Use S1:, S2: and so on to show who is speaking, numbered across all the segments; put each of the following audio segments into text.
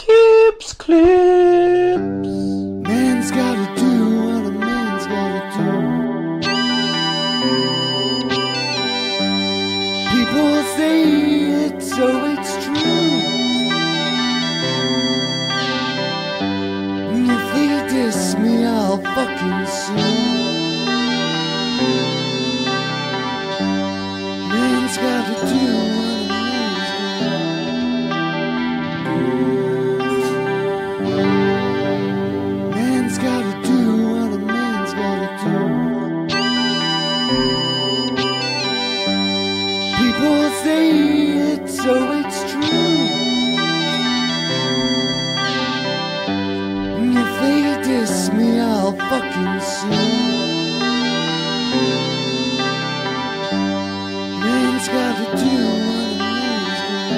S1: Clips, clips.
S2: Man's gotta do what a man's gotta do. People say it, so it's true. And if they diss me, I'll fucking sue. Man's gotta do what a man's gotta do. Man's gotta do what a man's gotta do. People say it, so it's true. And if they diss me, I'll fucking sue. Man's gotta do what a man's gotta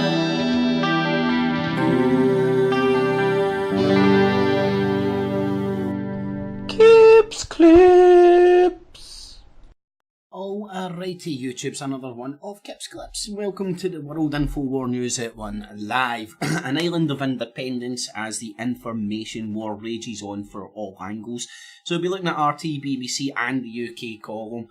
S2: do.
S1: Clips, clips.
S3: Alrighty, YouTube's another one of Kips Clips. Welcome to the World InfoWar News at 1 Live. An island of independence as the information war rages on for all angles. So we'll be looking at RT, BBC and the UK column.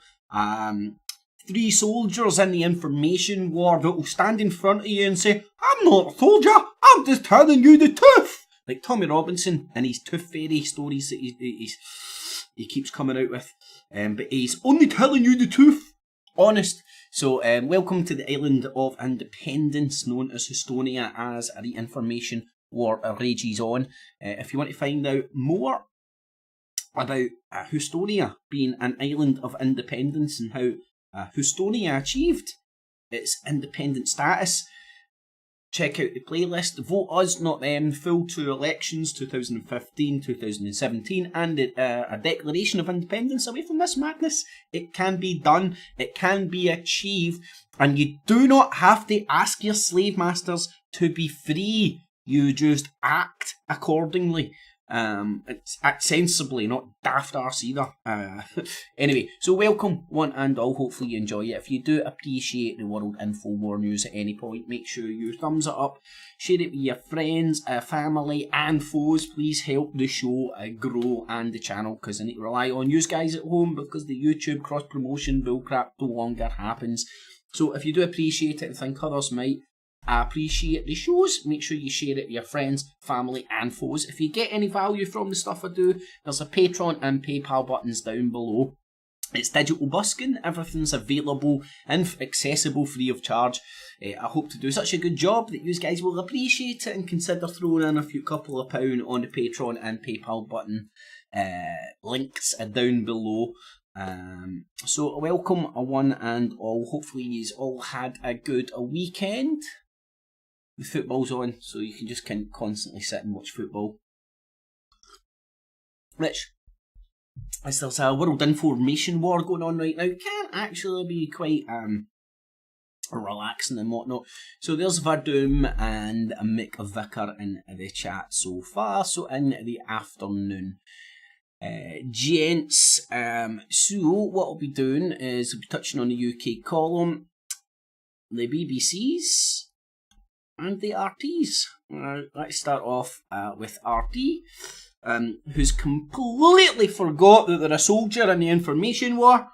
S3: 3 soldiers in the information war that will stand in front of you and say, "I'm not a soldier, I'm just telling you the truth." Like Tommy Robinson and his tooth fairy stories that he keeps coming out with. But he's only telling you the truth. Honest. So welcome to the island of independence known as Estonia as the information war rages on. If you want to find out more about Estonia being an island of independence and how Estonia achieved its independent status, check out the playlist. Vote Us, Not Them, full 2 elections, 2015, 2017, and a declaration of independence away from this madness. It can be done, it can be achieved, and you do not have to ask your slave masters to be free. You just act accordingly. Act sensibly, not daft arse either. Anyway, so welcome one and all. Hopefully you enjoy it. If you do appreciate the World InfoWar News at any point, make sure you thumbs it up, share it with your friends, family and foes. Please help the show grow and the channel, because I need to rely on you guys at home because the YouTube cross promotion bullcrap no longer happens. So if you do appreciate it and think others might appreciate the shows, make sure you share it with your friends, family and foes. If you get any value from the stuff I do, there's a Patreon and PayPal buttons down below. It's digital busking, everything's available and accessible free of charge. I hope to do such a good job that you guys will appreciate it and consider throwing in a few couple of pound on the Patreon and PayPal button. Links are down below. So welcome one and all. Hopefully you've all had a good weekend. The football's on, so you can just constantly sit and watch football. Which, as there's a world information war going on right now, can actually be quite relaxing and whatnot. So there's Verdum and Mick Vicker in the chat so far. So in the afternoon, gents. So what I'll be doing is we'll be touching on the UK column, the BBC's, and the RT's. Let's start off with RT, who's completely forgot that they're a soldier in the information war,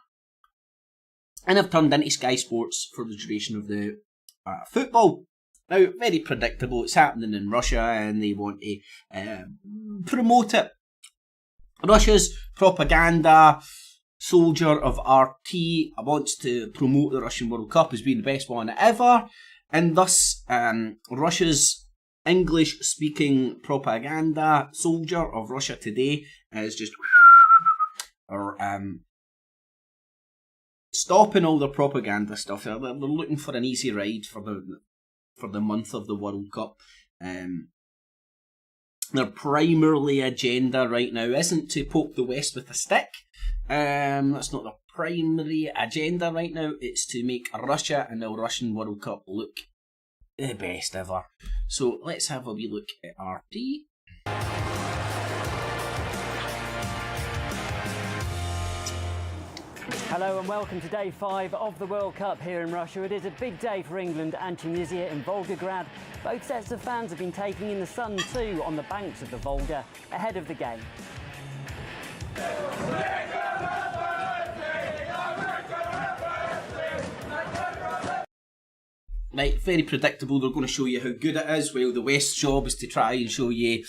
S3: and have turned into Sky Sports for the duration of the football. Now, very predictable. It's happening in Russia, and they want to promote it. Russia's propaganda soldier of RT wants to promote the Russian World Cup as being the best one ever, and thus Russia's English-speaking propaganda soldier of Russia Today is just stopping all the propaganda stuff. They're looking for an easy ride for the month of the World Cup. Their primarily agenda right now isn't to poke the West with a stick. That's not their primary agenda right now. It's to make Russia and the Russian World Cup look the best ever. So let's have a wee look at RT.
S4: Hello and welcome to day 5 of the World Cup here in Russia. It is a big day for England and Tunisia in Volgograd. Both sets of fans have been taking in the sun too on the banks of the Volga ahead of the game.
S3: Right, very predictable. They're going to show you how good it is, while the West's job is to try and show you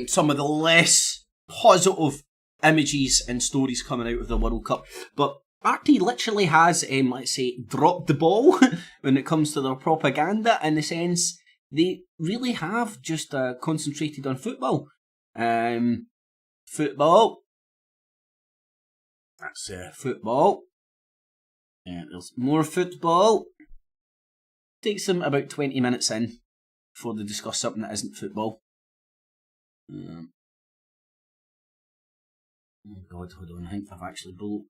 S3: some of the less positive images and stories coming out of the World Cup. But RT literally has, let's say, dropped the ball when it comes to their propaganda, in the sense they really have just concentrated on football. Football. That's football. There's more football. Takes them about 20 minutes in before they discuss something that isn't football. Oh God, hold on, I think I've actually broke.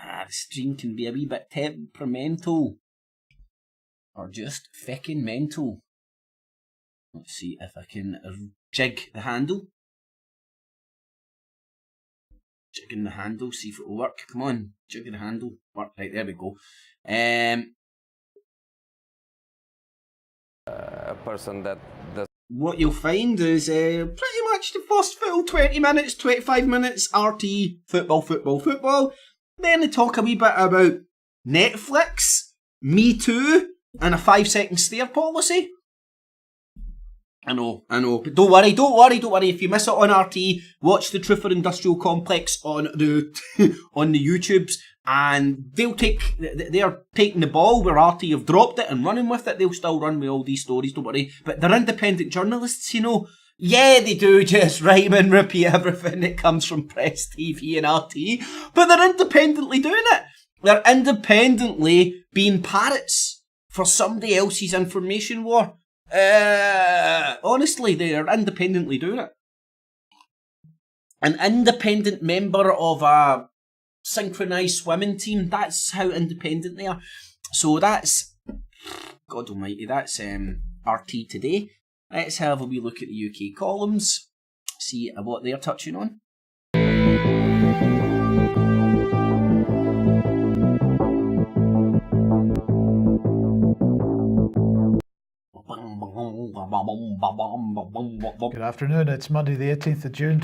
S3: The stream can be a wee bit temperamental. Or just feckin' mental. Let's see if I can jig the handle. Jigging the handle, see if it'll work. Come on, jigging the handle. Work, right, there we go.
S5: A person that does.
S3: What you'll find is pretty much the first full 20 minutes, 25 minutes, RT, football. Then they talk a wee bit about Netflix, Me Too, and a 5-second stare policy. I know, but don't worry. If you miss it on RT, watch the Truth or Industrial Complex on the on the YouTubes, and they're taking the ball where RT have dropped it and running with it. They'll still run with all these stories, don't worry. But they're independent journalists, you know. Yeah, they do just rhyme and repeat everything that comes from Press TV and RT, but they're independently doing it. They're independently being parrots for somebody else's information war. Honestly, they are independently doing it. An independent member of a synchronised swimming team, that's how independent they are. So that's, God almighty, that's RT today. Let's have a wee look at the UK columns, see what they're touching on.
S6: Good afternoon, it's Monday the 18th of June.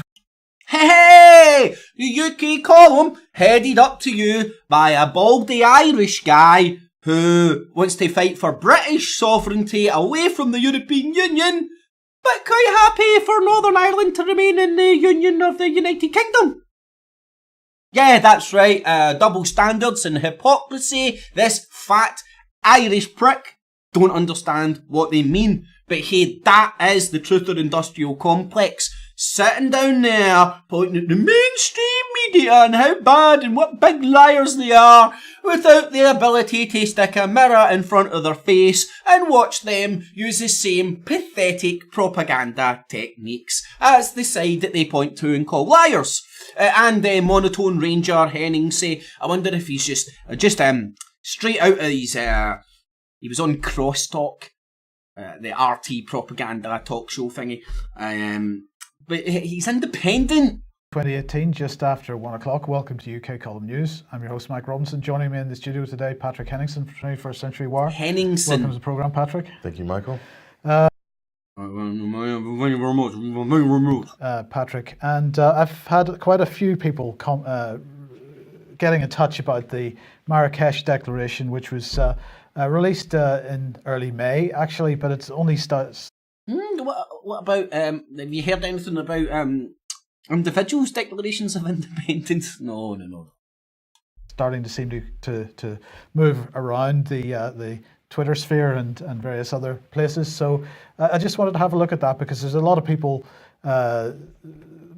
S3: Hey! The UK column headed up to you by a baldy Irish guy who wants to fight for British sovereignty away from the European Union, but quite happy for Northern Ireland to remain in the Union of the United Kingdom. Yeah, that's right, double standards and hypocrisy. This fat Irish prick don't understand what they mean. But hey, that is the Truth or Industrial Complex, sitting down there pointing at the mainstream media and how bad and what big liars they are, without the ability to stick a mirror in front of their face and watch them use the same pathetic propaganda techniques as the side that they point to and call liars. And Monotone Ranger Henning say, I wonder if he's just straight out of his, he was on Crosstalk, the RT propaganda talk show thingy. But he's independent.
S6: 2018, just after 1 o'clock. Welcome to UK Column News. I'm your host, Mike Robinson. Joining me in the studio today, Patrick Henningsen from 21st Century War.
S3: Henningsen.
S6: Welcome to the programme, Patrick.
S7: Thank you, Michael.
S6: Patrick, and I've had quite a few people getting in touch about the Marrakesh Declaration, which was released in early May, actually, but it's only starts.
S3: What about, have you heard anything about individuals' declarations of independence? No.
S6: Starting to seem to move around the Twitter sphere and various other places. So I just wanted to have a look at that, because there's a lot of people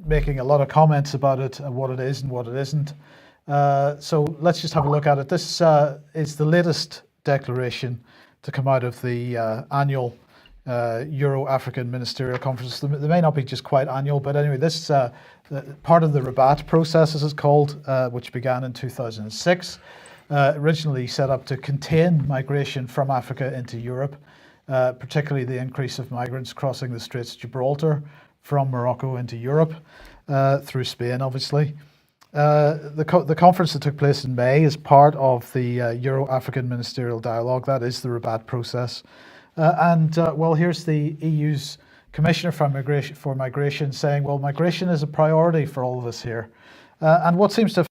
S6: making a lot of comments about it, and what it is and what it isn't. So let's just have a look at it. This is the latest declaration to come out of the annual Euro-African Ministerial Conference. They may not be just quite annual, but anyway, this part of the Rabat process, as it's called, which began in 2006, originally set up to contain migration from Africa into Europe, particularly the increase of migrants crossing the Straits of Gibraltar from Morocco into Europe, through Spain, obviously. The conference that took place in May is part of the Euro-African Ministerial Dialogue. That is the Rabat process. Well, here's the EU's Commissioner for Migration saying, well, migration is a priority for all of us here. And what seems to...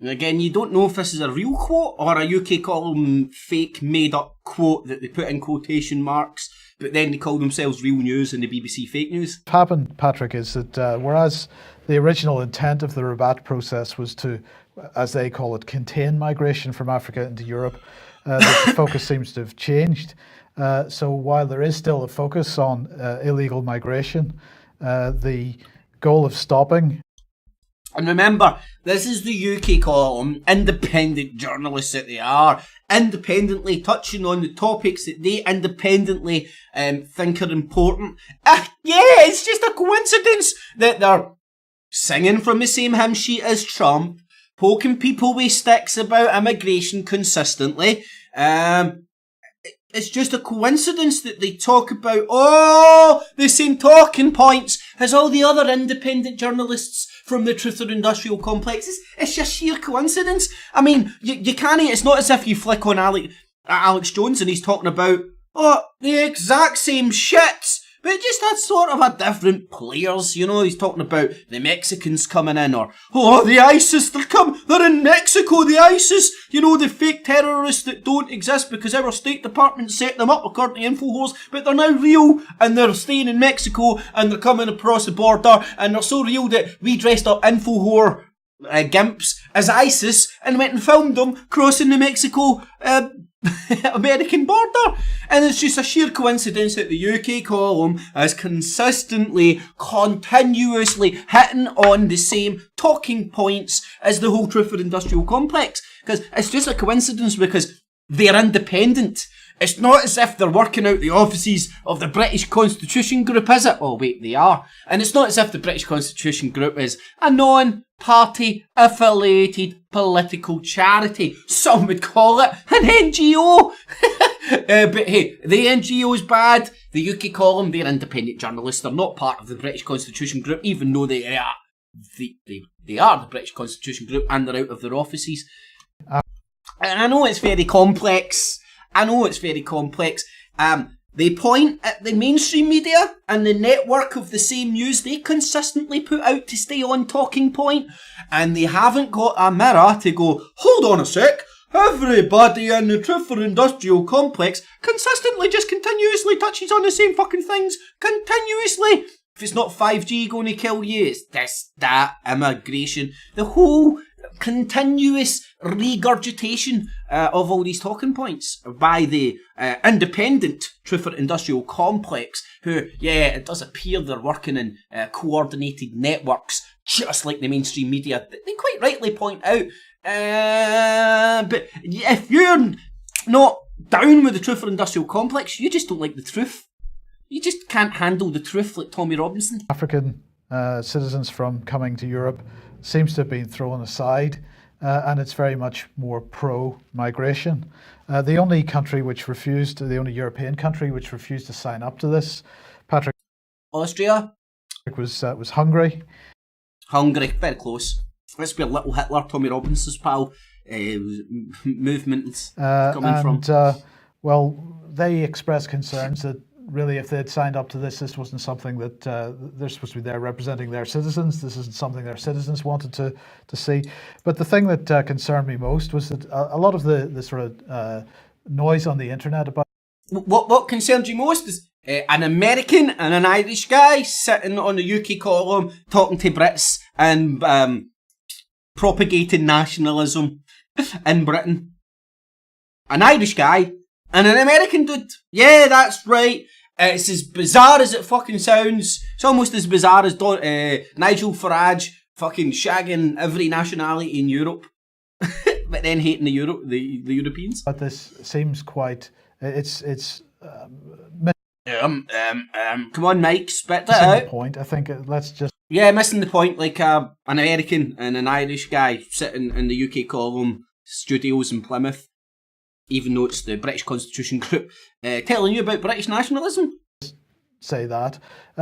S3: Again, you don't know if this is a real quote or a UK column fake made-up quote that they put in quotation marks, but then they call themselves real news and the BBC fake news.
S6: What happened, Patrick, is that whereas the original intent of the Rabat process was to, as they call it, contain migration from Africa into Europe, the focus seems to have changed. So while there is still a focus on illegal migration, the goal of stopping...
S3: And remember, this is the UK column, independent journalists that they are, independently touching on the topics that they independently think are important. Yeah, it's just a coincidence that they're singing from the same hymn sheet as Trump, poking people with sticks about immigration consistently. It's just a coincidence that they talk about the same talking points as all the other independent journalists from the Truth or Industrial Complex. It's just sheer coincidence. I mean, you can't... It's not as if you flick on Alex Jones and he's talking about, the exact same shit, but just had sort of a different players, you know. He's talking about the Mexicans coming in, or, the ISIS, they're in Mexico, the ISIS, you know, the fake terrorists that don't exist because our State Department set them up according to InfoWars, but they're now real, and they're staying in Mexico, and they're coming across the border, and they're so real that we dressed up InfoWar gimps as ISIS and went and filmed them crossing the Mexico American border. And it's just a sheer coincidence that the UK column is consistently, continuously hitting on the same talking points as the whole Truth for Industrial Complex. Because it's just a coincidence because they're independent. It's not as if they're working out the offices of the British Constitution Group, is it? Oh wait, they are. And it's not as if the British Constitution Group is a non-party affiliated political charity. Some would call it an NGO. But hey, the NGO is bad. The UK column, they're independent journalists. They're not part of the British Constitution Group, even though they are. They are the British Constitution Group and they're out of their offices. And I know it's very complex. They point at the mainstream media and the network of the same news they consistently put out to stay on talking point, and they haven't got a mirror to go, hold on a sec, everybody in the Truth for Industrial Complex consistently just continuously touches on the same fucking things, continuously. If it's not 5G going to kill you, it's this, that, immigration, the whole continuous regurgitation of all these talking points by the independent Truth for Industrial Complex, who, it does appear they're working in coordinated networks, just like the mainstream media. They quite rightly point out. But if you're not down with the Truth for Industrial Complex, you just don't like the truth. You just can't handle the truth like Tommy Robinson.
S6: African citizens from coming to Europe seems to have been thrown aside, and it's very much more pro-migration. The only European country which refused to sign up to this, Patrick,
S3: Austria,
S6: was Hungary.
S3: Hungary, very close. That's where Little Hitler, Tommy Robinson's pal, movement coming from.
S6: Well, they expressed concerns that really, if they'd signed up to this wasn't something that they're supposed to be there representing their citizens. This isn't something their citizens wanted to see. But the thing that concerned me most was that a lot of the sort of noise on the internet about...
S3: What concerned you most is an American and an Irish guy sitting on the UK column talking to Brits and propagating nationalism in Britain. An Irish guy and an American dude. Yeah, that's right. It's as bizarre as it fucking sounds. It's almost as bizarre as Nigel Farage fucking shagging every nationality in Europe, but then hating the Europeans.
S6: But this seems quite...
S3: Come on, Mike, spit that out.
S6: The point. I think let's just...
S3: Yeah, missing the point. Like an American and an Irish guy sitting in the UK column studios in Plymouth, even though it's the British Constitution Group, telling you about British nationalism.
S6: Say that,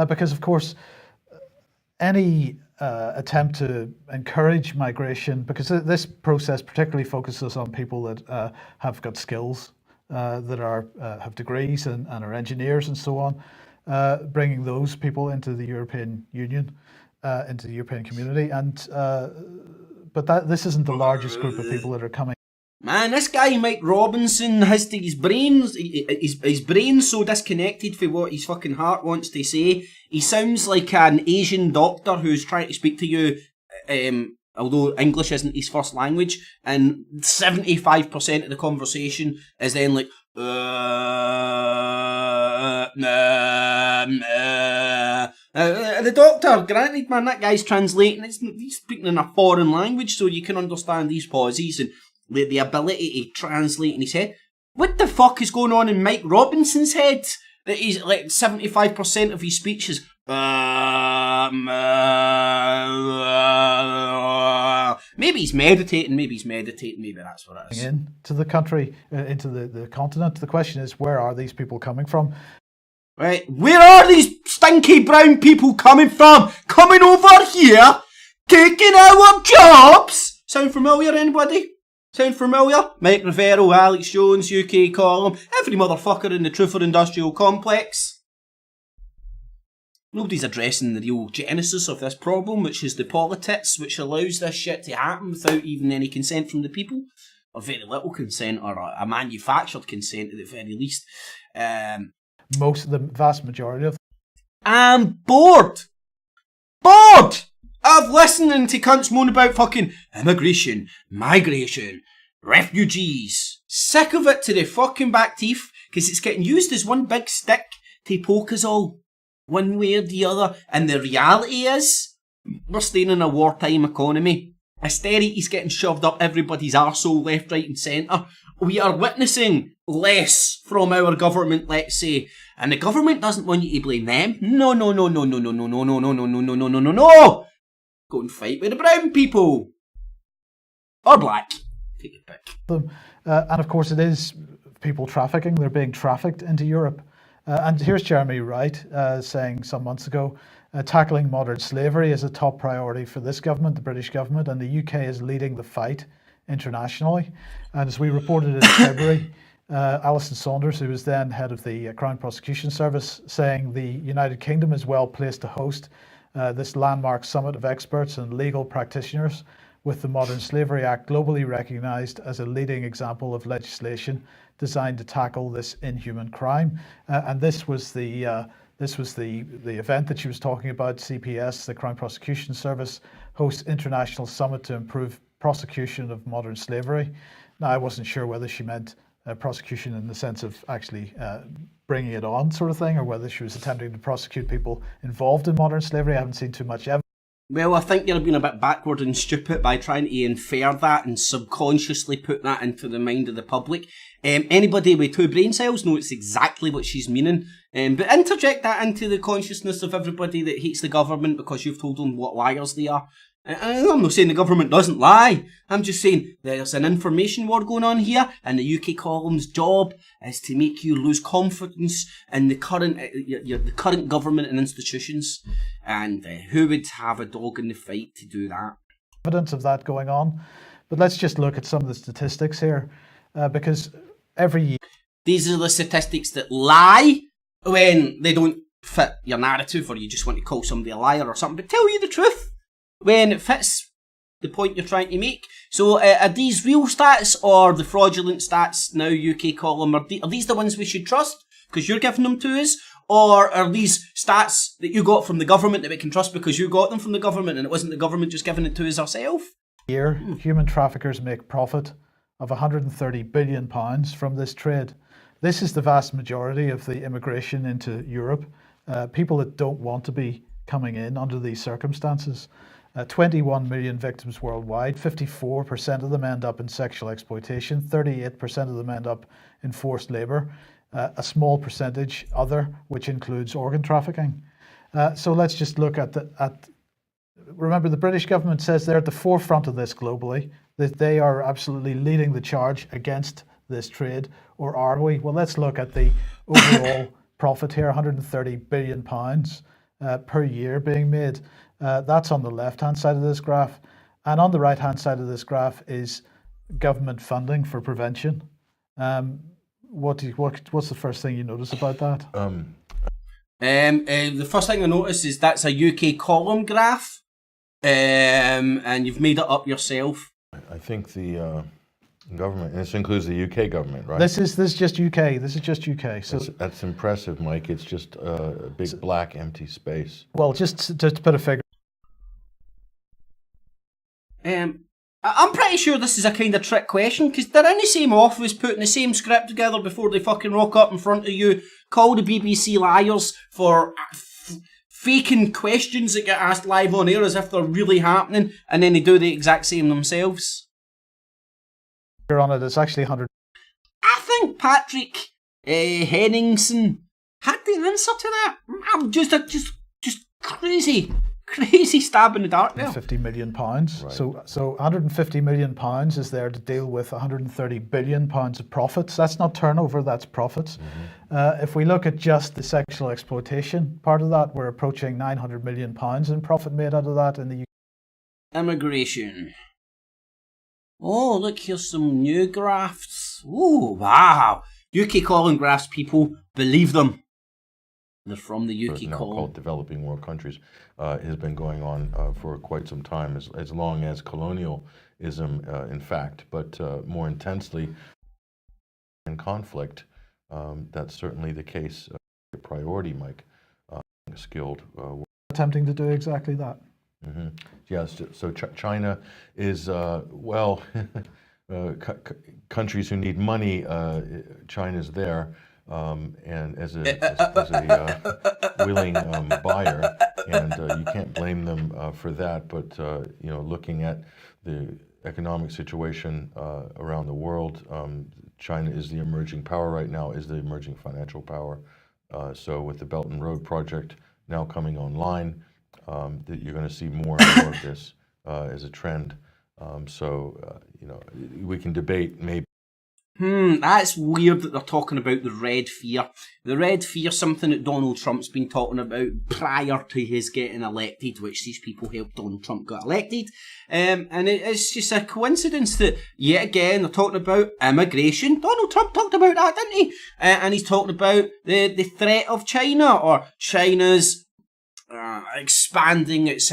S6: because of course any attempt to encourage migration, because this process particularly focuses on people that have got skills, that are have degrees and are engineers and so on, bringing those people into the European Union, into the European community, and but this isn't the largest group of people that are coming.
S3: Man, this guy Mike Robinson has to his brain's so disconnected from what his fucking heart wants to say. He sounds like an Asian doctor who's trying to speak to you, although English isn't his first language, and 75% of the conversation is then like, the doctor, granted, man, that guy's translating. He's speaking in a foreign language, so you can understand these pauses and the ability to translate in his head. What the fuck is going on in Mike Robinson's head? That he's like 75% of his speech is maybe he's meditating, maybe that's what it is.
S6: Into the country, into the continent. The question is, where are these people coming from?
S3: Right, where are these stinky brown people coming from? Coming over here, taking our jobs? Sound familiar, anybody? Sound familiar? Mike Rivero, Alex Jones, UK column, every motherfucker in the Truther Industrial Complex. Nobody's addressing the real genesis of this problem, which is the politics which allows this shit to happen without even any consent from the people, or very little consent, or a manufactured consent at the very least.
S6: Most of the vast majority of.
S3: I'm bored! Bored! Of listening to cunts moan about fucking immigration, migration, refugees. Sick of it to the fucking back teeth, because it's getting used as one big stick to poke us all, one way or the other. And the reality is, we're staying in a wartime economy. Austerity's getting shoved up everybody's arsehole left, right and centre. We are witnessing less from our government, let's say. And the government doesn't want you to blame them. No. Go and fight with the brown people. Or black. Take your pick.
S6: And of course it is people trafficking. They're being trafficked into Europe. And here's Jeremy Wright saying some months ago, tackling modern slavery is a top priority for this government, the British government, and the UK is leading the fight internationally. And as we reported in February, Alison Saunders, who was then head of the Crown Prosecution Service, saying the United Kingdom is well placed to host this landmark summit of experts and legal practitioners, with the Modern Slavery Act globally recognised as a leading example of legislation designed to tackle this inhuman crime. And this was the event that she was talking about. CPS, the Crown Prosecution Service, hosts international summit to improve prosecution of modern slavery. Now, I wasn't sure whether she meant prosecution in the sense of actually bringing it on, sort of thing, or whether she was attempting to prosecute people involved in modern slavery. I haven't seen too much evidence.
S3: Well, I think you're being a bit backward and stupid by trying to infer that and subconsciously put that into the mind of the public. Anybody with two brain cells knows exactly what she's meaning. But interject that into the consciousness of everybody that hates the government because you've told them what liars they are. I'm not saying the government doesn't lie. I'm just saying there's an information war going on here, and the UK column's job is to make you lose confidence in the current government and institutions. And who would have a dog in the fight to do that?
S6: Evidence of that going on. But let's just look at some of the statistics here, because every year...
S3: These are the statistics that lie when they don't fit your narrative, or you just want to call somebody a liar or something, but tell you the truth when it fits the point you're trying to make. So are these real stats or the fraudulent stats now, UK column? Are these the ones we should trust because you're giving them to us? Or are these stats that you got from the government that we can trust because you got them from the government and it wasn't the government just giving it to us ourselves?
S6: Year, human traffickers make profit of £130 billion from this trade. This is the vast majority of the immigration into Europe. People that don't want to be coming in under these circumstances. 21 million victims worldwide, 54% of them end up in sexual exploitation, 38% of them end up in forced labour, a small percentage other, which includes organ trafficking. So let's just look at remember, the British government says they're at the forefront of this globally, that they are absolutely leading the charge against this trade, or are we? Well, let's look at the overall profit here, £130 billion. per year being made. That's on the left-hand side of this graph. And on the right-hand side of this graph is government funding for prevention. What's the first thing you notice about that?
S3: The first thing I notice is that's a UK column graph, and you've made it up yourself.
S7: I think the government, and this includes the UK government, right?
S6: This is just UK. This is just UK. So
S7: that's impressive, Mike. It's just a big black empty space.
S6: Well, just to put a figure.
S3: I'm pretty sure this is a kind of trick question, because they're in the same office putting the same script together before they fucking rock up in front of you, call the BBC liars for faking questions that get asked live on air as if they're really happening, and then they do the exact same themselves.
S6: On it, it's actually 100.
S3: I think Patrick Henningson had the answer to that. I'm just crazy stab in the dark there.
S6: £50 million. Right. So £150 million is there to deal with £130 billion of profits. That's not turnover, that's profits. If we look at just the sexual exploitation part of that, we're approaching £900 million in profit made out of that in the UK.
S3: Immigration. Oh, look, here's some new graphs. Oh, wow. UK column graphs, people, believe them. They're from the UK
S7: now
S3: column.
S7: Called developing world countries, has been going on for quite some time, as long as colonialism, in fact, but more intensely in conflict. That's certainly the case. A priority, Mike. Skilled.
S6: Attempting to do exactly that.
S7: Yes, so China is, countries who need money, China's there. And as a willing buyer, and you can't blame them for that. But looking at the economic situation around the world, China is the emerging power right now, is the emerging financial power. So with the Belt and Road project now coming online, that you're going to see more and more of this as a trend. We can debate maybe.
S3: That's weird that they're talking about the Red Fear. The Red Fear, something that Donald Trump's been talking about prior to his getting elected, which these people helped Donald Trump get elected. And it's just a coincidence that, yet again, they're talking about immigration. Donald Trump talked about that, didn't he? And he's talking about the threat of China, or China's expanding its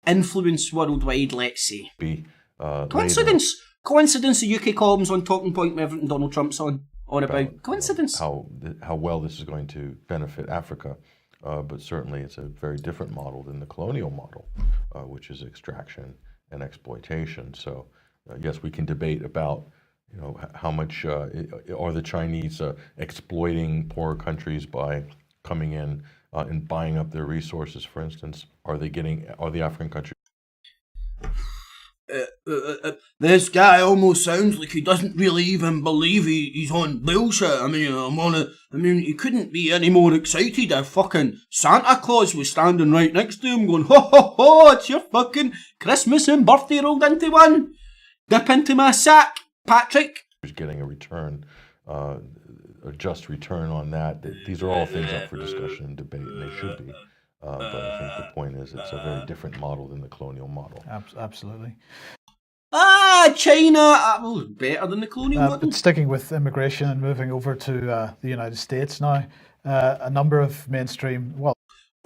S3: influence worldwide, let's say. Coincidence! Coincidence the UK column's on talking point with everything Donald Trump's on about. Coincidence.
S7: How well this is going to benefit Africa, but certainly it's a very different model than the colonial model, which is extraction and exploitation. So yes, we can debate about how much are the Chinese exploiting poorer countries by coming in and buying up their resources. For instance, are the African countries?
S3: This guy almost sounds like he doesn't really even believe he's on bullshit. I mean, he couldn't be any more excited if fucking Santa Claus was standing right next to him going, ho ho ho, it's your fucking Christmas and birthday rolled into one. Dip into my sack, Patrick.
S7: Getting a return, a just return on that. These are all things up for discussion and debate, and they should be. But I think the point is it's a very different model than the colonial model.
S6: Absolutely.
S3: China better than the colonial model.
S6: But sticking with immigration and moving over to the United States now, a number of mainstream,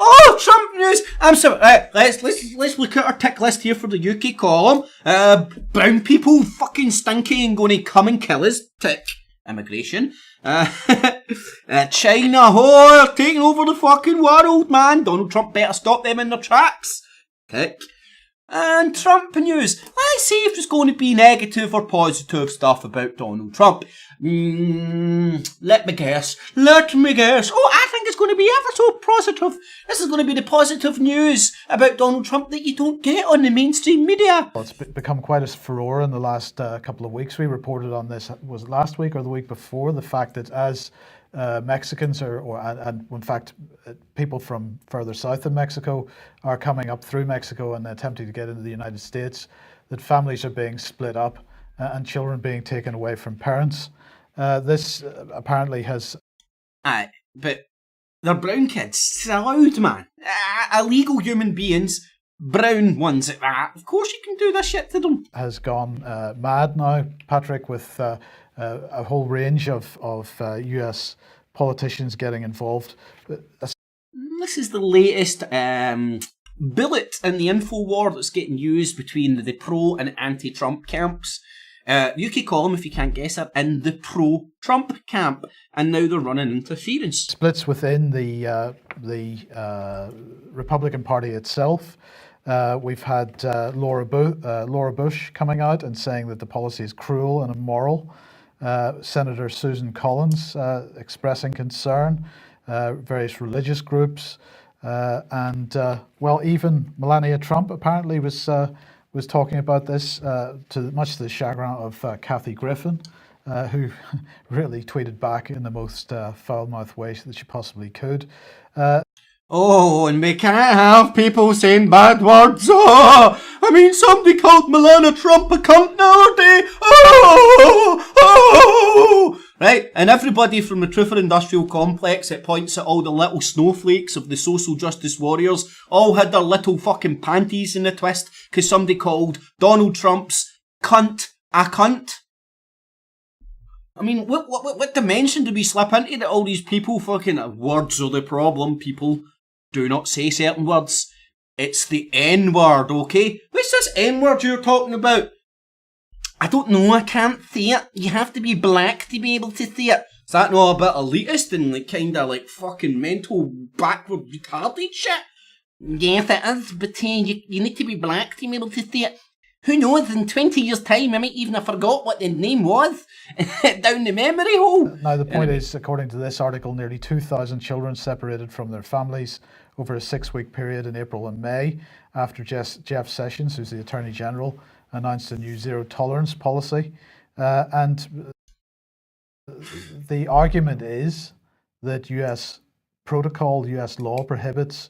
S3: Oh, Trump news! I'm sorry. Let's look at our tick list here for the UK column. Brown people fucking stinky and going to come and kill us. Tick. Immigration. China, they're taking over the fucking world, man. Donald Trump better stop them in their tracks. Tick. And Trump news. Let's see if there's going to be negative or positive stuff about Donald Trump. Let me guess. Oh, I think it's going to be ever so positive. This is going to be the positive news about Donald Trump that you don't get on the mainstream media.
S6: Well, it's become quite a furore in the last couple of weeks. We reported on this, was it last week or the week before, the fact that as Mexicans and in fact people from further south of Mexico are coming up through Mexico and attempting to get into the United States, that families are being split up and children being taken away from parents. This apparently has...
S3: But They're brown kids. It's allowed, man. Illegal human beings, brown ones at that. Of course you can do this shit to them.
S6: Has gone mad now, Patrick, with a whole range of US politicians getting involved.
S3: This is the latest bullet in the info war that's getting used between the pro and anti-Trump camps. UK column, if you can't guess it, in the pro-Trump camp, and now they're running interference.
S6: Splits within the Republican Party itself. We've had Laura Bush coming out and saying that the policy is cruel and immoral. Senator Susan Collins expressing concern. Various religious groups, and even Melania Trump apparently was talking about this, to much to the chagrin of Kathy Griffin, who really tweeted back in the most foul-mouthed way that she possibly could.
S1: Oh, and we can't have people saying bad words. Oh, I mean, somebody called Melania Trump a cunt the other day. Oh.
S3: Right, and everybody from the Truther Industrial Complex that points at all the little snowflakes of the social justice warriors all had their little fucking panties in a twist because somebody called Donald Trump's cunt a cunt. I mean, what dimension do we slip into that all these people fucking words are the problem, people? Do not say certain words. It's the N-word, okay? What's this N-word you're talking about? I don't know, I can't say it. You have to be black to be able to say it. Is that not a bit elitist and like kinda like fucking mental backward retarded shit? Yes it is, but you need to be black to be able to say it. Who knows, in 20 years' time I might even have forgot what the name was down the memory hole.
S6: Now the point is, according to this article, nearly 2,000 children separated from their families over a 6-week period in April and May after Jeff Sessions, who's the Attorney General, announced a new zero tolerance policy. And the argument is that US law prohibits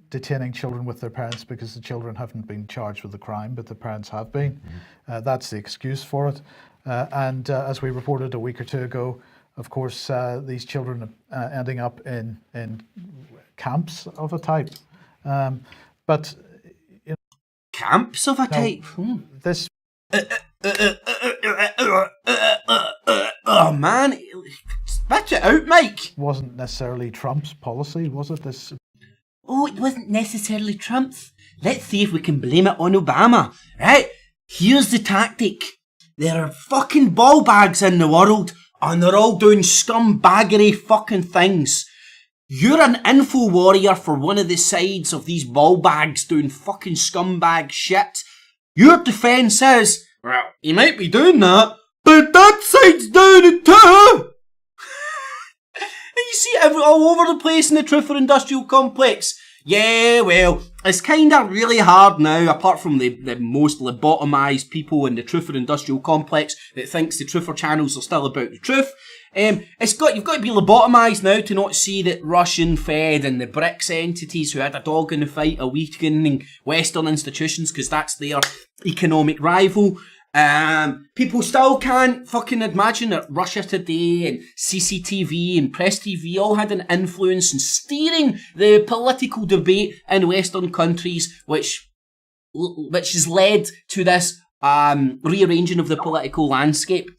S6: detaining children with their parents because the children haven't been charged with a crime, but the parents have been. That's the excuse for it. And as we reported a week or two ago, of course, these children ending up in camps of a type. But you know,
S3: camps of a type?
S6: This...
S3: Oh man, spit it out, Mike.
S6: Wasn't necessarily Trump's policy, was it? This...
S3: Oh, it wasn't necessarily Trump's. Let's see if we can blame it on Obama. Right, here's the tactic. There are fucking ball bags in the world, and they're all doing scumbaggery fucking things. You're an info warrior for one of the sides of these ball bags doing fucking scumbag shit. Your defence is, well, he might be doing that, but that side's doing it too! You see it all over the place in the Truther Industrial Complex. Yeah, well, it's kind of really hard now, apart from the most lobotomised people in the Truther Industrial Complex that thinks the Truther channels are still about the truth. You've got to be lobotomised now to not see that Russian Fed and the BRICS entities who had a dog in the fight are weakening Western institutions because that's their economic rival. People still can't fucking imagine that Russia Today and CCTV and Press TV all had an influence in steering the political debate in Western countries, which has led to this rearranging of the political landscape.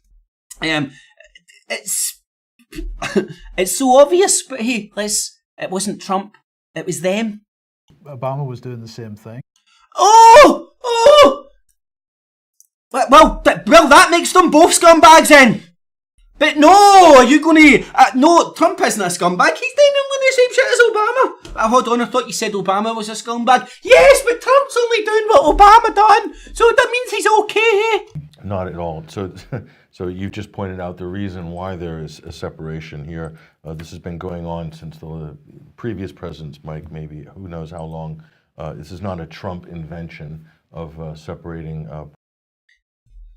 S3: It's so obvious, but hey, it wasn't Trump, it was them.
S6: Obama was doing the same thing.
S3: Oh! Well, that makes them both scumbags then. But no, are you going to... no, Trump isn't a scumbag. He's doing the same shit as Obama. Hold on, I thought you said Obama was a scumbag. Yes, but Trump's only doing what Obama done. So that means he's okay.
S7: Not at all. So you've just pointed out the reason why there is a separation here. This has been going on since the previous presidents, Mike, maybe who knows how long. This is not a Trump invention of separating...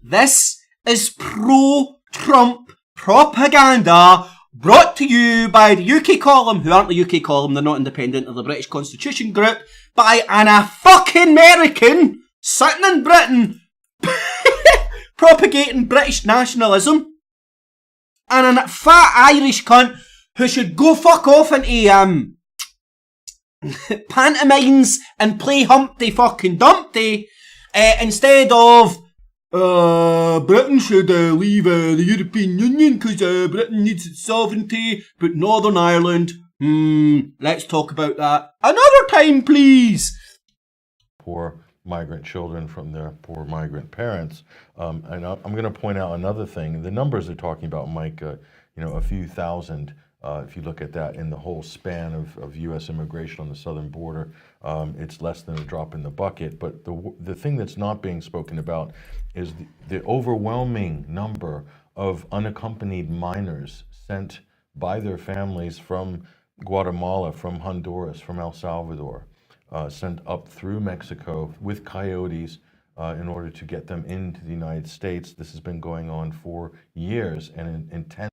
S3: This is pro-Trump propaganda brought to you by the UK column, who aren't the UK column, they're not independent of the British Constitution Group, by a fucking American sitting in Britain propagating British nationalism, and a fat Irish cunt who should go fuck off into, pantomimes and play Humpty fucking Dumpty, instead of, Britain should leave the European Union because Britain needs its sovereignty, but Northern Ireland, let's talk about that another time, please.
S7: Poor migrant children from their poor migrant parents. And I'm going to point out another thing. The numbers they're talking about, Mike, a few thousand. If you look at that in the whole span of U.S. immigration on the southern border, it's less than a drop in the bucket. But the thing that's not being spoken about is the overwhelming number of unaccompanied minors sent by their families from Guatemala, from Honduras, from El Salvador, sent up through Mexico with coyotes in order to get them into the United States. This has been going on for years and intense.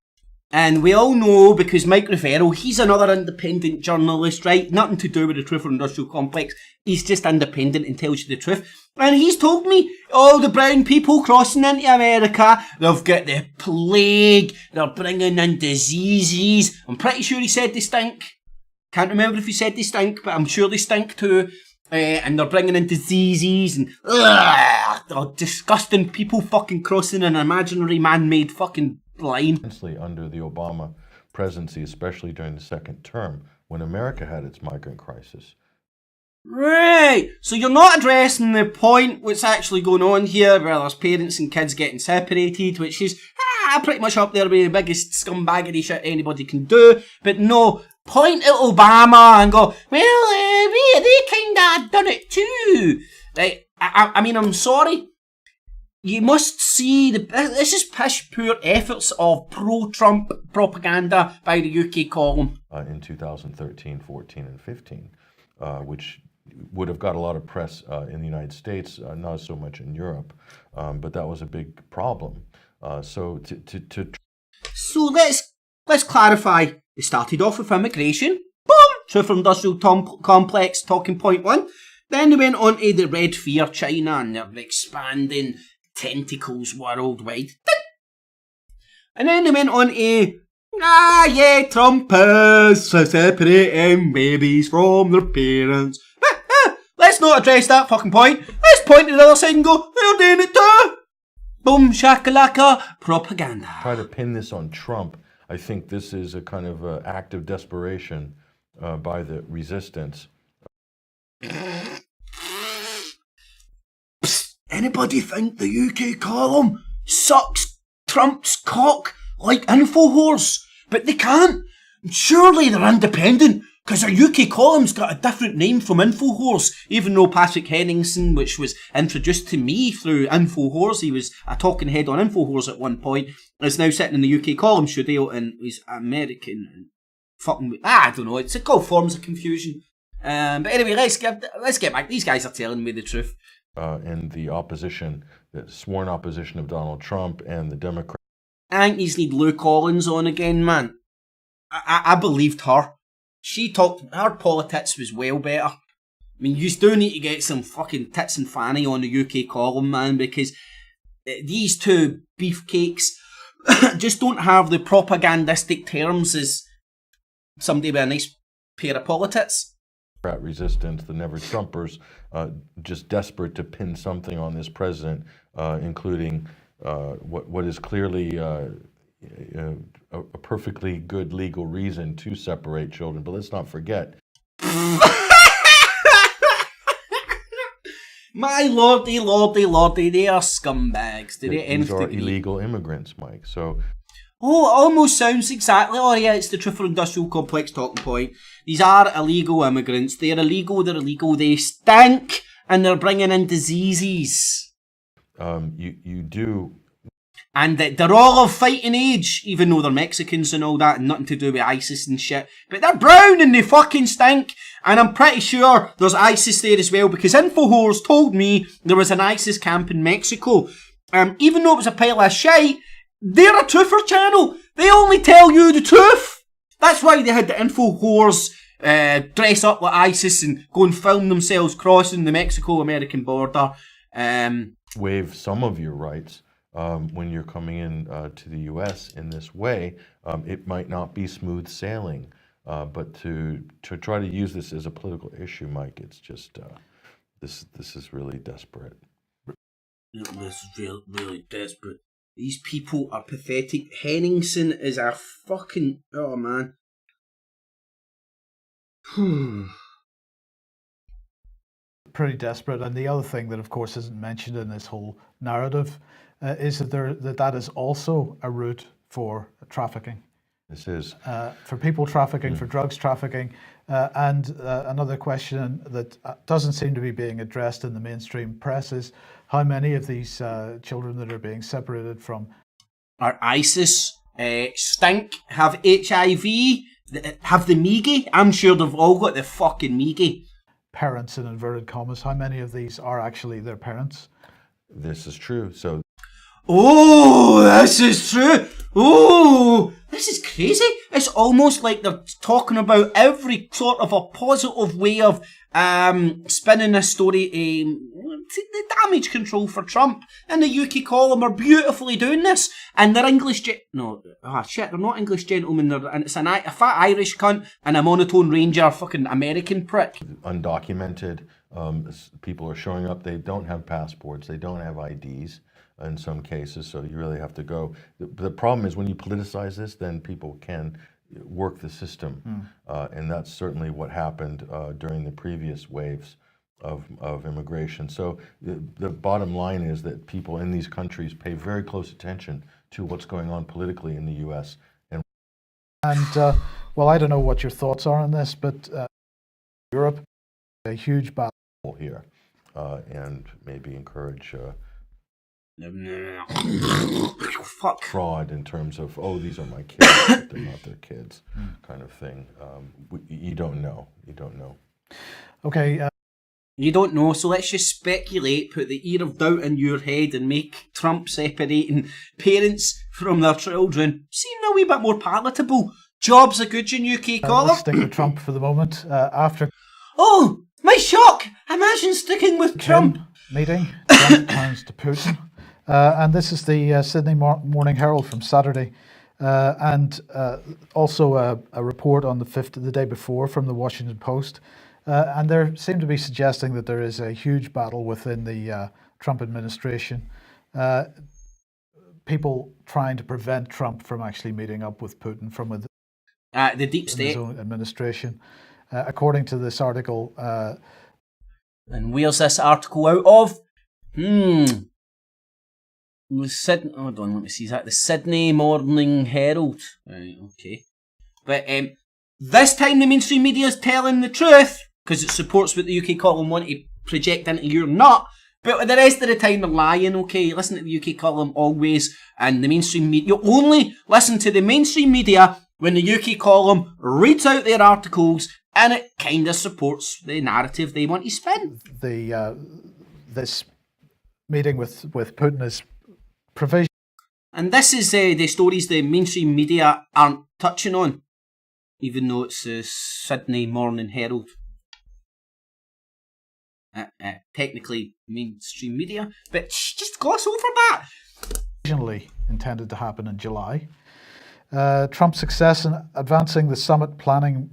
S3: And we all know, because Mike Rivero, he's another independent journalist, right? Nothing to do with the Truth or Industrial Complex. He's just independent and tells you the truth. And he's told me, all the brown people crossing into America, they've got the plague, they're bringing in diseases. I'm pretty sure he said they stink. Can't remember if he said they stink, but I'm sure they stink too. And they're bringing in diseases and they're disgusting people fucking crossing an imaginary man-made fucking line.
S7: Under the Obama presidency, especially during the second term, when America had its migrant crisis.
S3: Right, so you're not addressing the point what's actually going on here, where there's parents and kids getting separated, which is pretty much up there with the biggest scumbaggery shit anybody can do. But no, point at Obama and go, well, they kinda done it too. Right, I mean, I'm sorry. You must see this is pish poor efforts of pro-Trump propaganda by the UK column.
S7: In 2013, 14, and 15, which would have got a lot of press in the United States, not so much in Europe, but that was a big problem. So
S3: let's clarify. They started off with immigration. Boom! Truth or Industrial Complex talking point one. Then they went on to the Red F.E.A.R. China and they're expanding tentacles worldwide. And then they went on to, Trump is separating babies from their parents. Let's not address that fucking point. Let's point to the other side and go, they're doing it too. Boom shakalaka propaganda.
S7: Try to pin this on Trump. I think this is a kind of act of desperation by the resistance.
S3: Anybody think the UK column sucks Trump's cock like InfoWars? But they can't. Surely they're independent, because our UK column's got a different name from InfoWars, even though Patrick Henningsen, which was introduced to me through InfoWars, he was a talking head on InfoWars at one point, is now sitting in the UK column studio and he's American and fucking, I don't know, it's all forms of confusion. But anyway, let's get back. These guys are telling me the truth.
S7: In the opposition, the sworn opposition of Donald Trump and the Democrats.
S3: I think you need Lou Collins on again, man. I believed her. She talked, her politics was well better. I mean, you do need to get some fucking tits and fanny on the UK column, man, because these two beefcakes just don't have the propagandistic terms as somebody with a nice pair of politics.
S7: Resistance, the Never Trumpers, just desperate to pin something on this president, including what is clearly a perfectly good legal reason to separate children. But let's not forget.
S3: My lordy, they are scumbags.
S7: These are illegal immigrants, Mike. So.
S3: Oh, it almost sounds exactly. Oh yeah, it's the Truth or Industrial Complex talking point. These are illegal immigrants. They're illegal, they stink, and they're bringing in diseases.
S7: You do.
S3: And they're all of fighting age, even though they're Mexicans and all that, and nothing to do with ISIS and shit. But they're brown and they fucking stink. And I'm pretty sure there's ISIS there as well, because InfoWars told me there was an ISIS camp in Mexico. Even though it was a pile of shite, they're a truther channel. They only tell you the truth. That's why they had the InfoWars dress up like ISIS and go and film themselves crossing the Mexico-American border.
S7: Waive some of your rights when you're coming in to the U.S. in this way, it might not be smooth sailing. But to try to use this as a political issue, Mike, it's just this is really desperate.
S3: This is really desperate. These people are pathetic. Henningsen is a fucking... Oh, man.
S6: Pretty desperate. And the other thing that, of course, isn't mentioned in this whole narrative is that that is also a route for trafficking.
S7: This is
S6: For people trafficking, for drugs trafficking, and another question that doesn't seem to be being addressed in the mainstream press is how many of these children that are being separated from
S3: Are ISIS, stink, have HIV, have the Migi. I'm sure they've all got the fucking Migi.
S6: parents, in inverted commas, how many of these are actually their parents?
S7: this is true. So
S3: Oh, this is true. Oh, this is crazy. It's almost like they're talking about every sort of a positive way of spinning this story. The damage control for Trump and the UK column are beautifully doing this. And they're English... they're not English gentlemen. And it's a fat Irish cunt and a monotone ranger fucking American prick.
S7: undocumented people are showing up. They don't have passports. They don't have IDs in some cases. So you really have to go. The problem is when you politicize this, then people can work the system, and that's certainly what happened during the previous waves of immigration. So the bottom line is that people in these countries pay very close attention to what's going on politically in the U.S.
S6: And well, I don't know what your thoughts are on this, but Europe, a huge battle
S7: here, and maybe encourage
S3: Fuck.
S7: fraud in terms of, oh, these are my kids, but they're not their kids, kind of thing. You don't know. You don't know.
S6: Okay.
S3: You don't know, so let's just speculate, put the ear of doubt in your head and make Trump separating parents from their children seem a wee bit more palatable. Jobs are good in UK column.
S6: Let's stick with Trump for the moment. After
S3: Oh, my shock! Imagine sticking with Trump.
S6: meeting, Trump turns to Putin. And this is the Sydney Morning Herald from Saturday. And also a report on the day before from the Washington Post. And there seem to be suggesting that there is a huge battle within the Trump administration. People trying to prevent Trump from actually meeting up with Putin from within
S3: The deep
S6: his
S3: state.
S6: own administration. According to this article,
S3: And where's this article out of? Hold on, let me see. Is that the Sydney Morning Herald? Right, okay. But this time the mainstream media is telling the truth because it supports what the UK column want to project into your nut. But the rest of the time they're lying, okay? Listen to the UK column always, and the mainstream media. You only listen to the mainstream media when the UK column reads out their articles and it kind of supports the narrative they want to spin.
S6: this meeting with Putin is provision.
S3: And this is the stories the mainstream media aren't touching on, even though it's the Sydney Morning Herald. Technically mainstream media, but just gloss over that.
S6: Originally intended to happen in July. Trump's success in advancing the summit planning